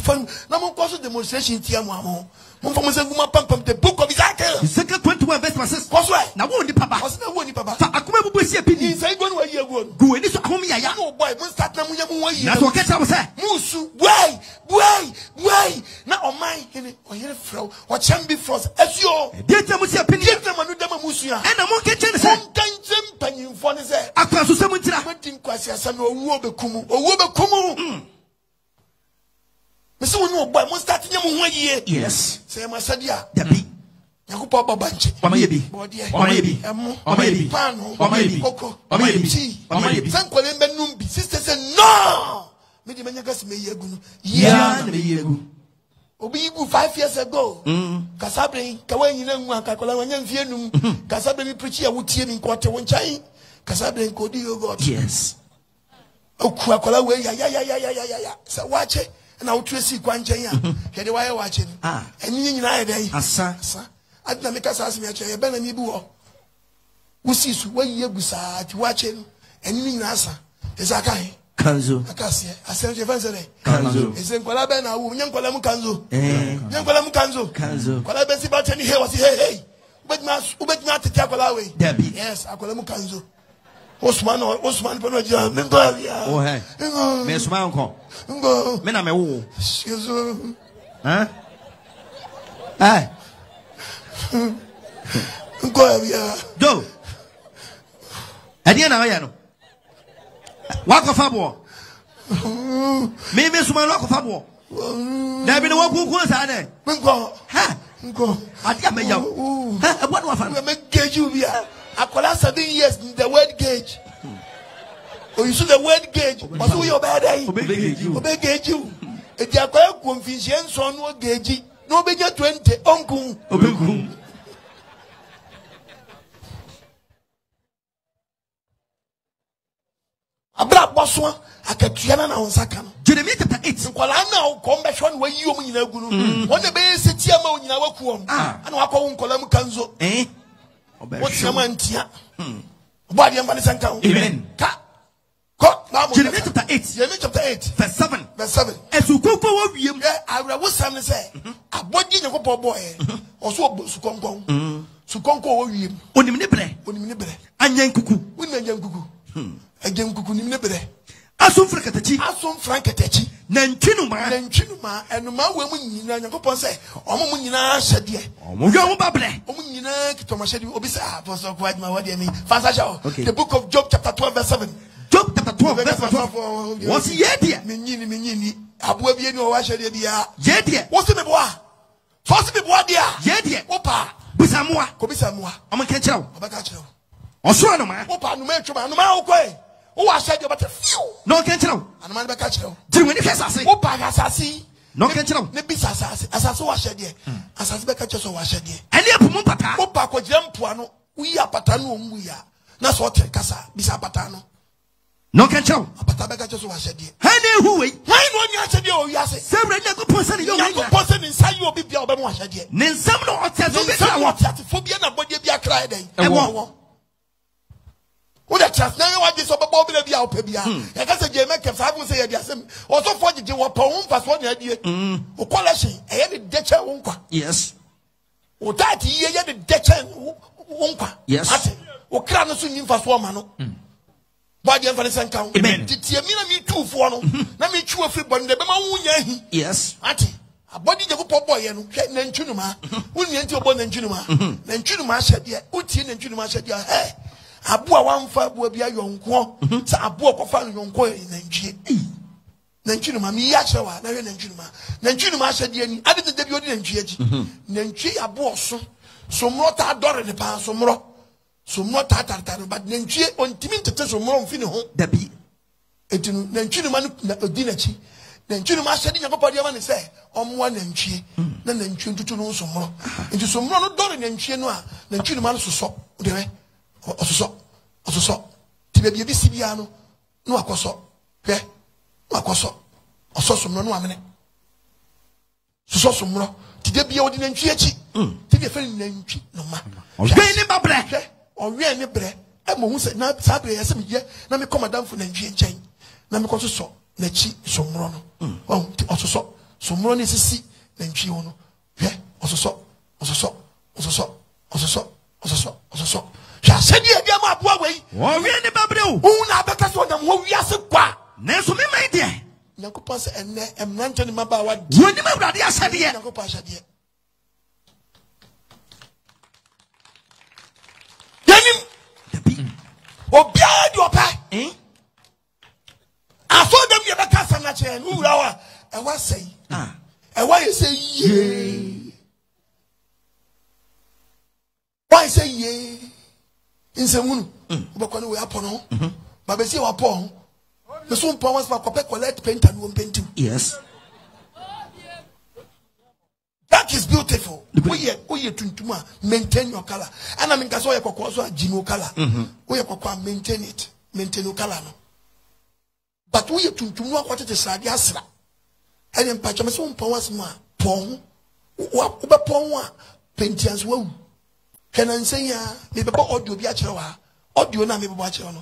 fun. No more cause demonstration. Tiamo. The book of Isaiah.
Second 21 verse 6.
What's right?
Now, won't the papa?
What's the one, Papa?
I come up see a pity.
Say, go where you go.
Go in this home. Yeah,
no boy, must start them.
that's what catch I was saying.
Musu, why? Now, on my or here, fro, or chamber frost, as you
Dear them was a penny.
get them and Musia.
And I'm on kitchen.
Some kind penny in front of it.
I can't someone to
I think Quasia Sam or Wobe Kumu or Wobe Kumu. Mr. No boy, must start in 1 year.
Yes.
Say, my sadia.
Debbie.
Yakupa Banchi.
Or maybe.
Or maybe. Pano. Or maybe. Okoh. Or maybe. Or maybe. Some call him Benumbi. Sister said, no. Maybe Managas may yagun. Yeah. Obi 5 years ago. Kasabre, Kawan, Kakola, and Fianum. Kasabre preach a wood in quarter 1 chai. Kasabre Kodio God.
Yes.
Okoh Agyemang, yeah. So watch it. And I'll trace Quanchaya. Hear the wire watching. And you know,
Asa.
I don't make us ask me a chair, Ben and Ibu. Who sees where you watching and you answer. Is a guy.
Kanzo.
Akasia. I sent you fancy.
Kanzo.
Is in Kolabena, young Kolam Kanzo. Young
Kanzo.
Kolam Kanzo. Kolabesi Batani here was hey. But not to take away. Debbie. Yes, I call him Kanzo. Osman Panoja.
Oh, hey. Miss my uncle. Mena me wo. Huh? Hey. Do. Adiana ayano. Wako fabo. Me suma wako fabo. Na bi no wako ko sa ne.
Ngo.
Ha.
Ngo.
Adia me yaw. Ha, what wa fa?
Me gauge you bia. Akola 7 years in the word gauge. Oh, you see the word gauge. What's your bad day? Obey gauge you. If you are confusion, son, no gauge. No be 20. Uncle.
Obey.
Abra Boswa, I can Triana on Sakano.
Jeremy chapter 8.
While I now conversion where you mean a guru. One the base Tiamo in our quom. And Wako Kolam Kanzo.
Eh?
What's your man tia? Body and Vanisan Town.
Amen. Jeremy chapter 8.
Jeremy chapter 8.
Verse 7.
Verse 7.
As you go for him,
I was Sam say, a body of a boy. Also, Sukonko. Sukonko, him.
Onimibre. Anyan kuku.
Women young cuckoo. Again, cuckoo, Nibre.
Asum Frankatachi.
Asum Frankatachi. Nanchinuma, and no man women in Yankopon say, Omuna said, dear.
Omuna,
Omuna, Tomashadi, Obisa, was so quite my what I mean. Fantasha. The book of Job, chapter 12, verse 7.
Job chapter 12, verse 12. What's he yet?
Mini, Abuabi, no, I shall be a
yet.
What's the bois? First be what dear?
Yet,
Opa,
Bisamua,
Cobisamua,
I'm a catcher.
Abacacho.
Oswano,
Opa, no man, no man, oh, I said you but a few.
No catcher.
And man, Bacacho.
Do you say?
Opa, Assassi.
No catcher.
Nebis Assassin was shed here. Assassin Bacacho was shed here.
And the Papa,
Opa, Cogiam we are Patano, we are. That's what Casa, Bisa Patano.
No catcher.
Patabacacho was shed here.
Honey, who wait?
Why don't you say, oh, yes, several person, you person inside you will be your Bama shed here.
Then some no
what phobia and body be a cry day. And one. Who the trust now? What this about Bobby be out Pebia? I guess a Jamaican kept having say the also for the Wapon fast 1 idea. O Collation, I had a Decha Unqua.
Yes.
O that ye had a Decha Unqua.
Yes.
O Cranosun fast 1 mano. Body and Vanessa count.
Amen.
Did you mean me 2 for no? Let me chew a free bond.
Yes.
Auntie. A body of a poor boy and Nenchunuma. Wouldn't you enter a bond and Junuma? Nenchunuma said, yeah, Utin and Junuma said, yeah, hey. Abua 1 5 will be a young quo. So Abua Kofan young quo in Nenchunuma, me Yachawa, Nenchunuma said, I did the debut in GH. Nenchi Abuoso. So more adore the pound, so more. So not tartar, but Nenchi on Timin to test some more Fino. Debbie. It Nenchunuma Dinachi. Nenchunuma said in your papa, say, on 1 Nenchi, then Nenchun to know some more. Into some more door in Nenchinoa, Nenchunuma so. Also, Tibebi Sibiano, no Acoso, okay? No Acoso, or so some no amene. So some more, Tibebi ordinary Chichi, Tibebi Nenchi, no ma. Or really bread, and who said, not Sabre, as some year, let me come down for Nenchi chain. Let me so. Nechi somrono. Oh, also somroni sisi nenchi ono. Yeah, also. Said you get my boy.
Oh, we any babro.
Who na better so than what we are so qua.
Neso me my dear.
Yankopasa and Nanton Maba what
you never ready as said here.
Yankopasa dear. Yanim or beard your pie. Eh? I saw them get a cast and a chair. Who are I was say, and why you say, yea? Why say, yea? In some moon, but when we are upon, but see our pawn. The soon powers for collect paint and won't paint.
Yes.
That is beautiful. We are maintain your color. And I mean, that's why I call Jimo color. We are maintain it, maintain your color. But we are to know what it is. Yasra. And then Pachamas powers ma pong. What about pong? Paintings well. Can I say, maybe about audio biachawa, audio na maybe watch on.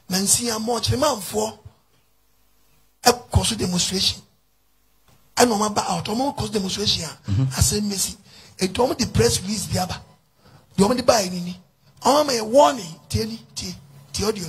Nancy, I'm much a man for a course demonstration. I know about out, almost course demonstration. I say, Missy, a told me the press release the other. You want to buy any? Oh, my warning, the audio.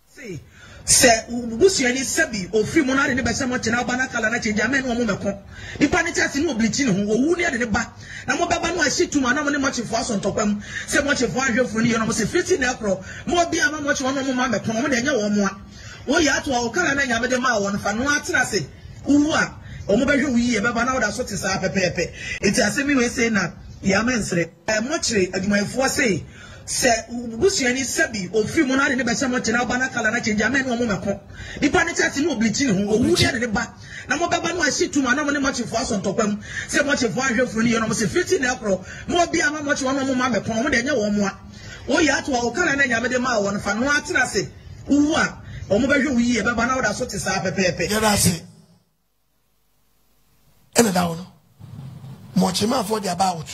See. Se ubusuani sabi ofri mo na de be se mo chena oba na kala na chenja men wo mo meko nipa ne chase no oblichi ne ho wo ni de ba na mo baba no ahyetu ma na mo ne mo chefo aso ntopam se mo chefo ahwefo ni yo no mo se fiti na ekro mo bia ma mo che wono mo ma meko mo de nya wo mo a wo ya to a kala na nya me de ma wo no fa no atena se uwu a o mo behwe wi ye baba na wo da so te sa pepepe enti asemi we say na ya mensre mo chire adwumayfo say se ubusuani sabi ofri mo na de be se mo chena oba na kala na chenja men wo mo meko nipa ne chase no oblichi ne ho wo ni de ba na mo baba no ahyetu ma na mo ne mo chefo aso ntopam se mo chefo ahwefo ni yo no mo se fiti na ekro mo bia ma mo che wono mo ma meko mo de nya wo mo a wo ya to a kala na nya me de ma wo no fa no atena se uwu a o mo behwe wi ye baba na wo da so te sa pepepe
ya da se ena da wo no mo chema for the about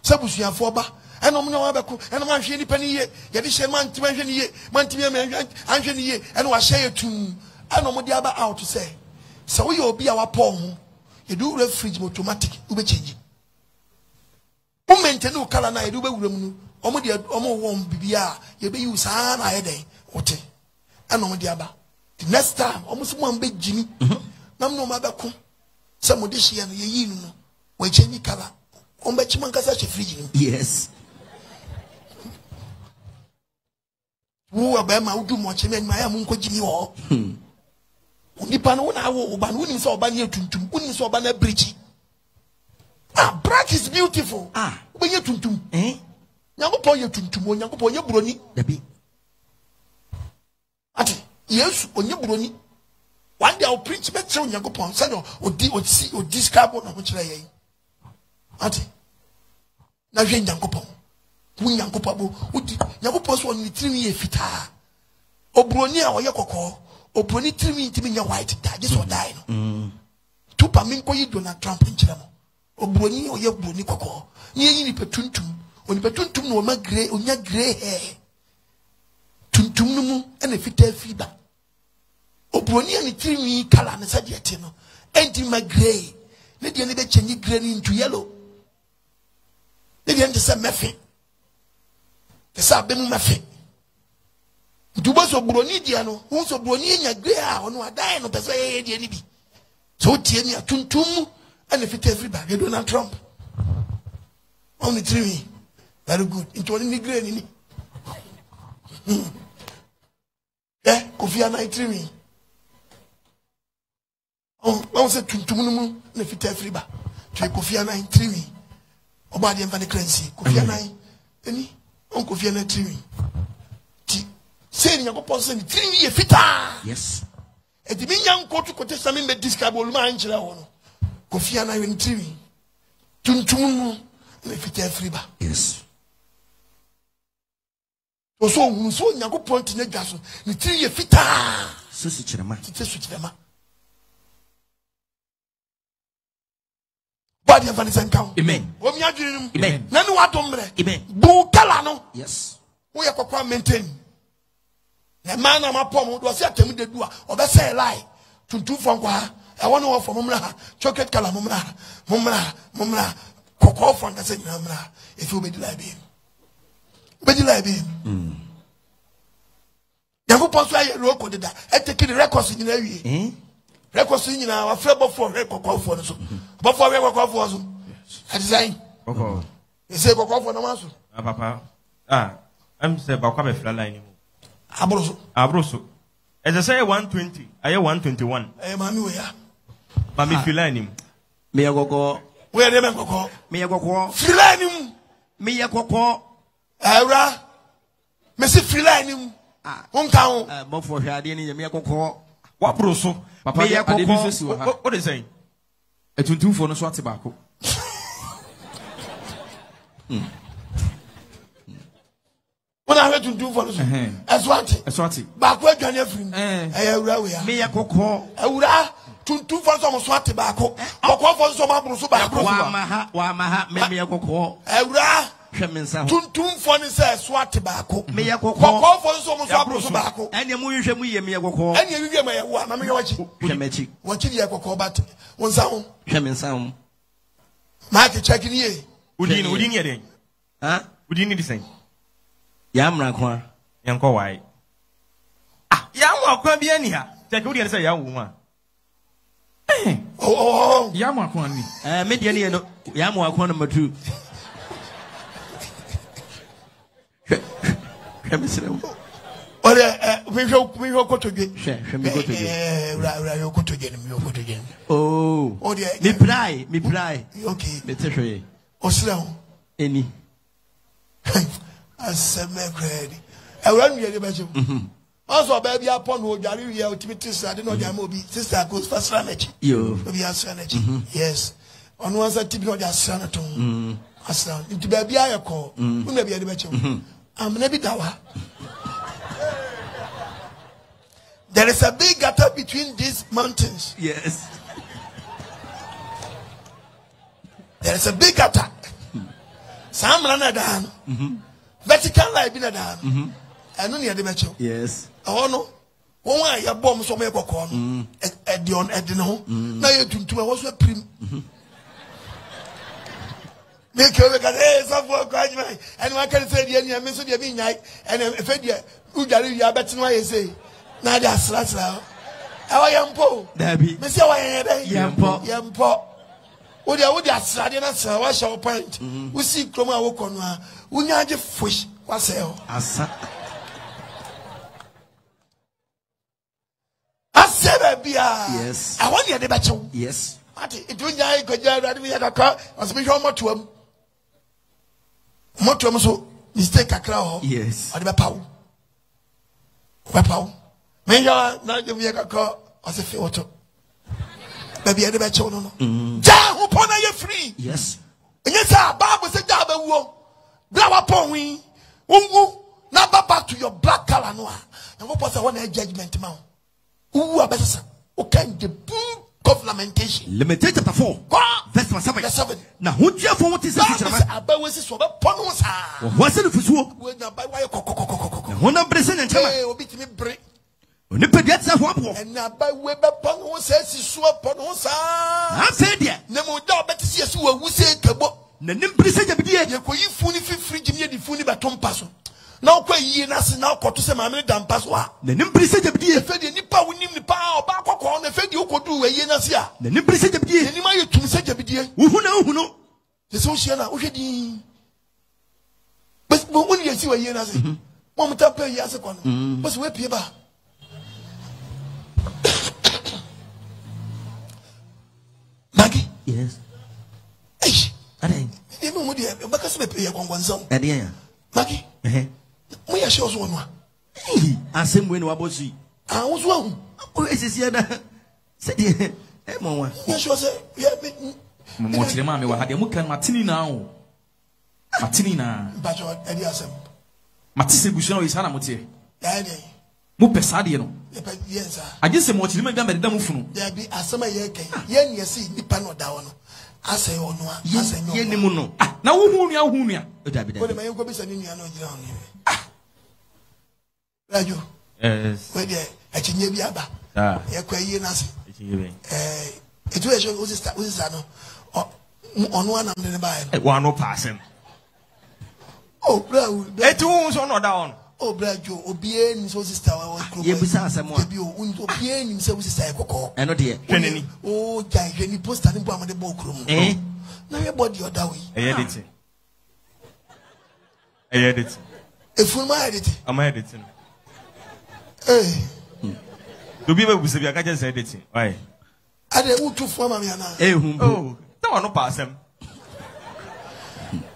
sabusuan for ba and I'm not about and I'm actually penny ye, yet this man to mention ye, man to mention ye, and was say to I know what the other out to say. So you'll be our pawn. You do the fridge automatic, you be changing. Who maintain no color na do be room, almost won't be you be use an idea. What I know what the other. The next time, almost one big Jimmy. No matter come. Some of this year, you know, we change color. On Betchimankasa fridge.
Yes.
Who are Bama who do much and my uncle Jimmy or Nipano na wo ban wouldn't saw Banya Tuntum, wouldn't saw Bana Bridge. Ah, black is beautiful. Ah, when you tuntum, eh? Yango you tuntum, Yango po your brony, the bee. Ati, yes, on your brony. One day I'll preach better on Yango Pon, Sano, or see or describe on which I Ati, now Yango Pon. Who Yankopabo, would Yankopos one with 3 years fita. O Bronia or Yakoko, or Brony 3 minutes in your white, this or die. 2 Paminko, you do not Trump in Chilamo. O Brony or your Brony Coco. Near you petuntum, when petuntum no my grey on your grey hair. Tuntum and a fitter fever. O Brony and 3 minutes color and said yetino. Ain't in my grey. Let you never change grey into yellow. Let you understand Meffy. The Sabin Maffy. Do was a Bronidiano, who's a Bronia Gray, or no, I die no persuade any. So Tiania Tuntum, and if it everybody, Donald Trump. Only 3. Very good. It was in the grain. Eh, Kofiana 3. Oh, said Tuntum, and if it everybody. Kofiana 3. Obadi and Vanny Clancy, Kofiana, any. Uncle Fiona 3. Saying your person 3 years fita. Yes. And the young court to contest some in the discable mind. Kofiana in 3. Tuntum, and if it everybody. Yes. So young point in the gas, the 3 years fita. So such a man. Body of an count. Amen. Amen. None what ombre. Amen. Bukalano. Yes. We are maintain. The man of my poem was yet to me the door, or the say lie. tuntum for kwa I want to for mumra chocolate color mumra cocoa for the same mumra if you be libe Yago poso aye roko deda e take the records nyina wie records nyina wa frebo for cocoa for so but for cocoa for so I design
Okoh.
You say cocoa for no maso
Papa. I'm say ba kwa be fla line mu. Abroso. As I say 120, I 121.
Mami we ya.
Mami fila nim.
Me Okoh.
We dey men Okoh.
Me Okoh.
Fila nim.
Me Okoh.
Era. Me si fila nim. Unka ho.
Mo for hwade ni me Okoh.
Wa broso.
Papa
Me
Okoh.
What is saying?
Etuntum for no so ate baako.
When I went to do for us, as what? Baako adwane afrim. Ewura we ya.
Me Okoh.
Ewura tuntum for so swate baako. Okoh for so mabroso baako.
Wa maha me Okoh.
Ewura
hwemensa ho.
tuntum for ni say swate baako.
Me Okoh.
Okoh for so mabroso baako.
Ene mu hwehwe mu ye me Okoh.
Ene wiwe ma ye wo ma me wachi.
Hwemachi.
Wachi ye Okoh bat. Wonsa ho.
Hwemensa ho.
Ma ke check ni ye.
Udin ye den. Udin ni disen.
Yamra kwa.
Yanko wai. Yamwa kwa bi ani ha. Check udin say yawo ma.
Yamwa kwa ni.
Me de ni no. Yamwa kwa no matu. Hwemesere.
Ore we hwe kotodwe.
Me kotodwe.
Ura yo kotodwe.
Oh. Me pray.
Okay.
Me tehwe.
Osira ho.
Eni.
Aseme credit. Ewura nwie de beje. Also baby upon wo dware wie ultimate sister de no dia ma obi sister goes first ranage.
Yo.
Obi asranage. Yes. Ono wansa tibi no dia asran ton. Asran. Nti baby ayeko. Una bia de beje. Amna bi dawa. There is a big gap between these mountains.
Yes.
There is a big gap. Samra na dan. Vertical line bi na dan. Eno ne de beche.
Yes.
Oh no. Won wa ya bom so me Okoh no. E de on e de no. Na ye tuntum e wo so prim. Make you look at so for Okoh Agyemang. And one can say the enemy me so de bi nyai. And e fe de udare wi abeti no aye say. Na de asra. Awa yampo.
Dabi.
Me say awa yen be. Yampo. Wo de asrade na sa wa show point. Wo si krom a wo kono a wo nyaje fush wa say ho.
Asa.
Asebe bia.
Yes.
I want you de becho.
Yes.
Ati itu nyai ko jara mi yakaka asbi hwo motoam. Motoam so mistake kakra ho.
Yes.
Ade be pawo. Be pawo. Me ya na de mi yakaka asefe woto. Baby, I never show no. Ja who pona ye free.
Yes.
And yes, sir, Bible said ja be wo. Blow upon we. Now back to your black color no. And what was one judgment man? Who are better? Okay, the book of lamentation.
Lamentation chapter 4. Verse 7. Now who cheer for what is that?
About was so ponos.
What's it for so?
When by why
one of Brazil and Chama
will be to me break.
And
now by Weber Pon says he swap ponos.
I said, yeah,
no more doubt, but see us who say Cabo.
Nanim
You could fully free Jimmy the fully baton passo. Now, quay ye nas now got to say, Mamma Dan Passoa.
Nanim Brisa of dear,
Fed any power with him the power back on the Fed you could do a yenasia.
Nanim Brisa of dear,
any my to say, Jabidia.
Who know?
The social, but when you see a yenas, Mom Tapper, yes, upon was whip you back. Maggie?
Yes.
Hey,
I think.
Even with the Bacchus may pay one song.
Adia.
Maggie? We are sure one.
I same when I was
I was one.
Oh, is here? Said Emma.
Yes, was it?
Motilema me wa hade mu kan matini na o. Matini na.
Bajo edi asem.
Matise bushona o isana motie.
Ya dey.
Mu pesade no.
Yes sir.
Agese motilema bia me da mu funu.
There be asema ye kan. Ye ne si nipa no da wo no. Asay ono a, asay no.
Ye ni mu no.
Ah, na wo hu nua.
O da bi da. Ko de mayen ko bisa ni nua no gira ho ni. Rajo.
Yes.
We dey achinye bi aba. Yeah, quite nasi. It was your sister, on one of the Bible.
One no pass him.
Oh, bro,
it was on or down.
Oh, bro, Joe, obeying so sister.
You besides someone.
You obeying himself, sister.
I know, dear.
Oh, Jack, any post and bomb the book room. Eh? Now your body or that way.
I edit.
If we might edit,
I'm editing.
Eh.
To be able to say, I can just edit. Why?
I didn't to form me.
Oh, don't pass him.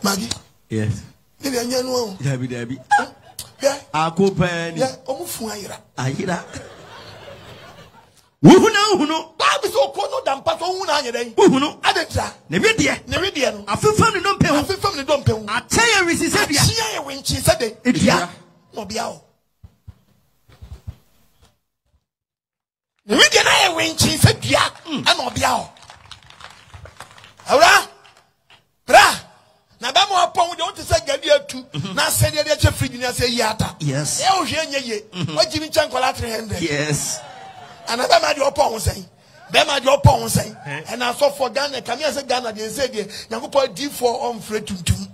Maggie?
Yes.
Maybe I know.
Debbie.
Yeah.
I go pen.
Yeah, almost Fuira.
I hear that. Who know?
That is so cold, no damn pass on one eye.
Who know?
I didn't try.
Neridian. I feel family don't pay.
I feel family don't pay.
I tell you, she said,
yeah, when she said it, yeah, no be out. Neridian, I when she said, yeah, and no be out. Alright, bra. Now, I'm more upon with the second year too. Now, say that you're free, and say, yata.
Yes.
What Jimmy Chankola 300?
Yes.
And I'm at your pawn saying, them at your pawn saying, and I saw for Ghana, come here, Ghana, they said, Yanko D4 on Fred Tuntum,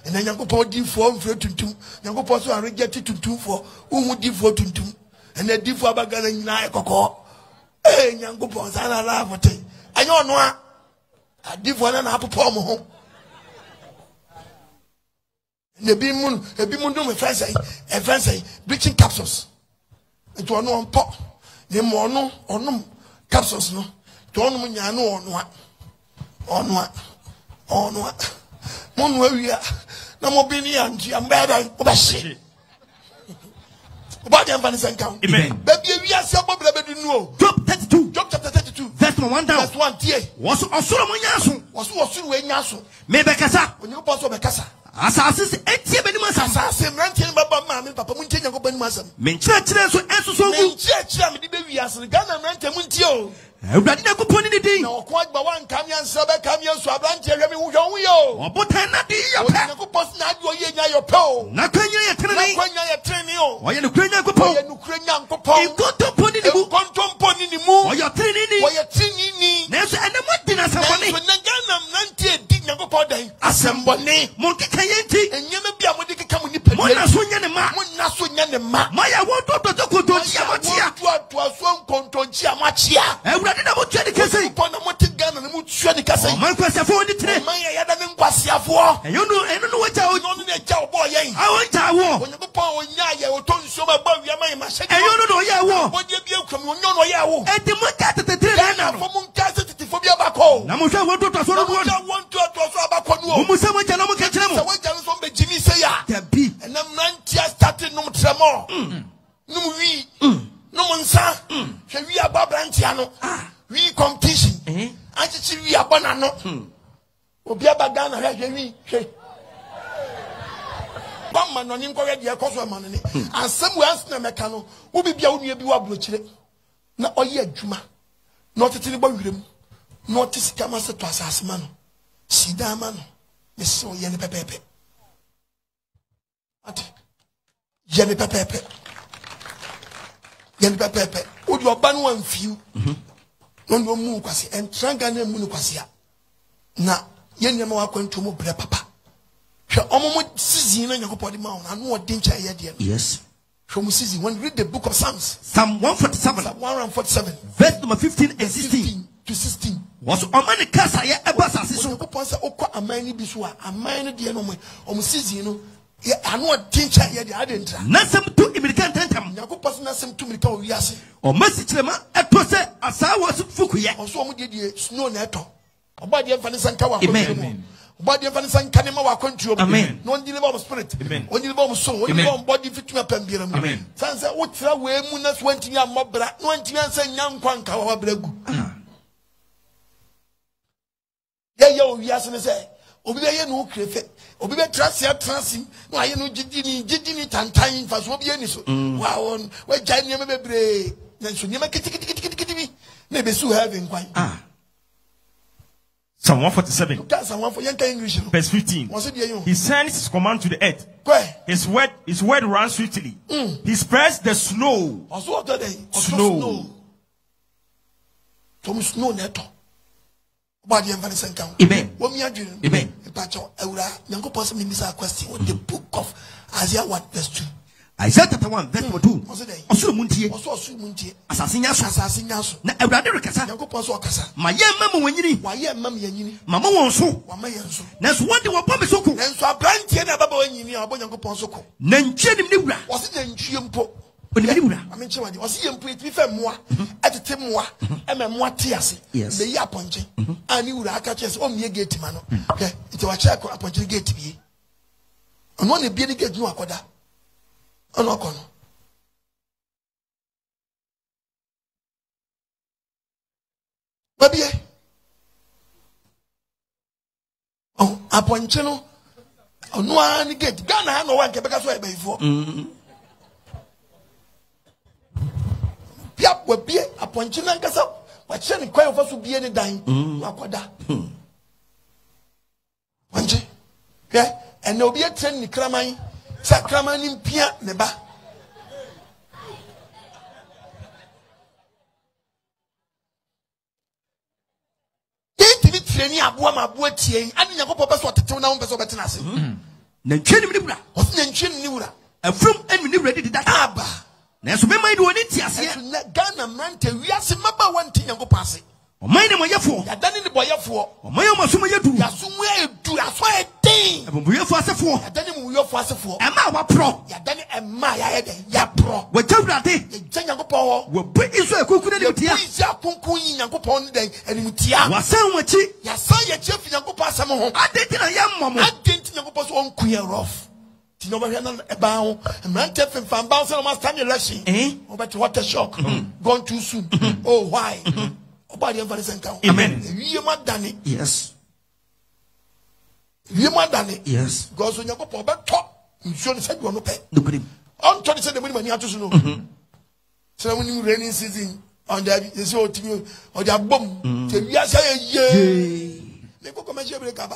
and then Yanko D4 on Fred Tuntum, Yanko Posso are rejected to 2 for who D4 Tuntum, and then D4 Bagana in Okoh. Eh, Yanko Pons, and I laugh at it. I don't know. I D4 and apple palm home. The Bimun do a fancy, bleaching capsules. It was no pop. The mono or no capsules, no. Don't mean I know on what. One where we are. No more being and bad. Obashi. About the Vanessa count. Baby, we are so probably no. Job 32. Job chapter 32. Verse 1 down. Verse 1 tia. Was also Yasu. Was you in Yasu? Maybe Cassa. When you pass over Cassa. Assassins, 8 minutes. Assassin, ranting Baba Mammy, Papa Muntin, and Open Massam. Men church, so church, the baby as the gun and rent a muntio. I would not go put in the day. No, quite by one camion, Sabbath camion, so I blank Jeremy who don't we all. Or put an idea. Your post not your pole. Not when you're training. Why you Ukrainian couple? Ukrainian couple. You got to put in the book, control pony in the moon. Or you're training. Or you're training. There's an dinner. Somebody when the gun and assembly monkey kayenti enyeme bia mo de keka mo nipa mo na so nya ne ma maya wo to chia machia to so nkontonchi amachia ewurade na mo twa de kese po na mo te Ghana na mo twa de kese man kwasa fo di tire man ya da ne nkwase afo eno no wacha o no ne cha obo yen a won cha wo onye popo onya ye o to nso ba ba wi man ma hye eno no ye wo bo de bia kwam onyo no ye wo enti mo ka tetetire na fo mo nka tetetifo bia ba ko na mo hwa wo to so no wo so abakonu o mo se mo jana mo kechire mo se wo jana so be jimi se ya tabi and am nantia starting no tremo no wi no mo nsa hwe wi ababrantia no wi competition anchichi wi abona no obi abagana hwe wi hwe bamma no ni nkore de ekoso ma no ni ansem we ansna meka no wo bibia wo nua bi wa blochire na oye adwuma na otete ni ba wirem na otisi kama se to asase ma no sida ma no so yene pepepe ati yene pepepe odi oba no amfiu no no mu kwase entranga na mu no kwase a na yene ma wakwanto mu bre papa hwe omomo season na yakopodi ma na no odi ncha ye de no yes from season when read the book of Psalm 147
verse number 15 and 16
to 16
was omani kasa ya ebasase so
ko okwa amani bi so a amani de no mo season no ya anu tincha ya de adentra
nasem to imikan tantam
yakopos nasem to mirika o wiase
o masichrema eto se asawo fukuye
o so mo de snow na eto oba de mfa ne sanka wa amen oba de mfa ne sanka ne ma wa kwantuo
amen
no ndile ba spirit amen only ba soul only ba body fit me pambira mu sanse wo tira we mu na so antinya mobra no antinya san nyankwa nka wa bragu ya o wiase ne se obi be ye no krefe obi be transi no aye no gidini tantan fa so obi ani so wa won we jai ne bebre na so ne ma kitikiti na be su heaven kwan
Psalm 147
verse
15 he sends his command to the earth his word runs swiftly he spreads the snow
Thomas no neto. Body and Vanessa count.
Amen.
What me are doing?
Amen.
Pacho, Eura, young person, miss a question. What the book of Isaiah 1 verse 2.
Isaiah chapter 1 verse 2. Also muntie.
Also muntie.
Asasinya. Na Ewurade rekasa.
Young person kasa.
Ma ye mama wanyini.
Why ye mam yanyini?
Mama wonso.
Wama yanso.
Na so wode wo pome soko.
Na so abrantie na baba wanyini abo young person soko.
Na nchie nim ne wura.
Was it nchie mpo?
Onimani wura.
I mean chewadi. Was it mpo it be fe moa. Atete moa. Eme moa tiase.
Yes.
Be ya ponche. Ani wura aka chese o mie gate ma no. Okay. Ite wa check aponche gate bi. Ono na bie ni gate no akoda. Ono kono. Babie. Oh, aponche no. Ono ani gate. Ghana ha no wan ke beka so e be ifo. Bia wabie aponche na nkasa wa che ni kwan fa so bie ni dan. Akoda. Wanje. Okay? And obi train ni kraman. Sa kraman ni mpia ne ba. Training aboa ma aboa tie ani nyakopo pɛ so ɔtetew na wo pɛ so ɔbɛtena ase
na ntwe nim ne wura
ɔse na ntwe ni wura
afrum anu ne wura di da
aba
na so mema de oni ti ase
na Ghana mrante wiase maba wanti nyakopo ase
ɔman ne moyɛfo
yadane ne boyɛfo
ɔman yɛ ɔmaso moyɛdu
yaso edu aso eden
abomuyɛfo asefo
yadane mu yɛfo asefo
ɛma wapro
yadane ɛma yɛyɛ den yɛpro
wagya wurade
yɛgya nyakopo hɔ
wabu Israel konkuna ne mutia
yɛbu akonkon yi nyakopo ne den animtia
wasan wachi
yasan yɛkyɛ fi nyakopo asɛm ho
adenti na yɛmmɔ mo
adenti nyakopo so ɔnku yɛ rough ti no bahia na eba ho mrante fimfam ba so na stand election obet what a shock gone too soon oh why obadi Vanessa count.
Amen.
Yes. Yes. Because when you go for better, you should say you want to pay.
Look at him.
On to say the money to know. So when you raining season on the you see what you or the bomb. We are saying yeah. They go commercial break up.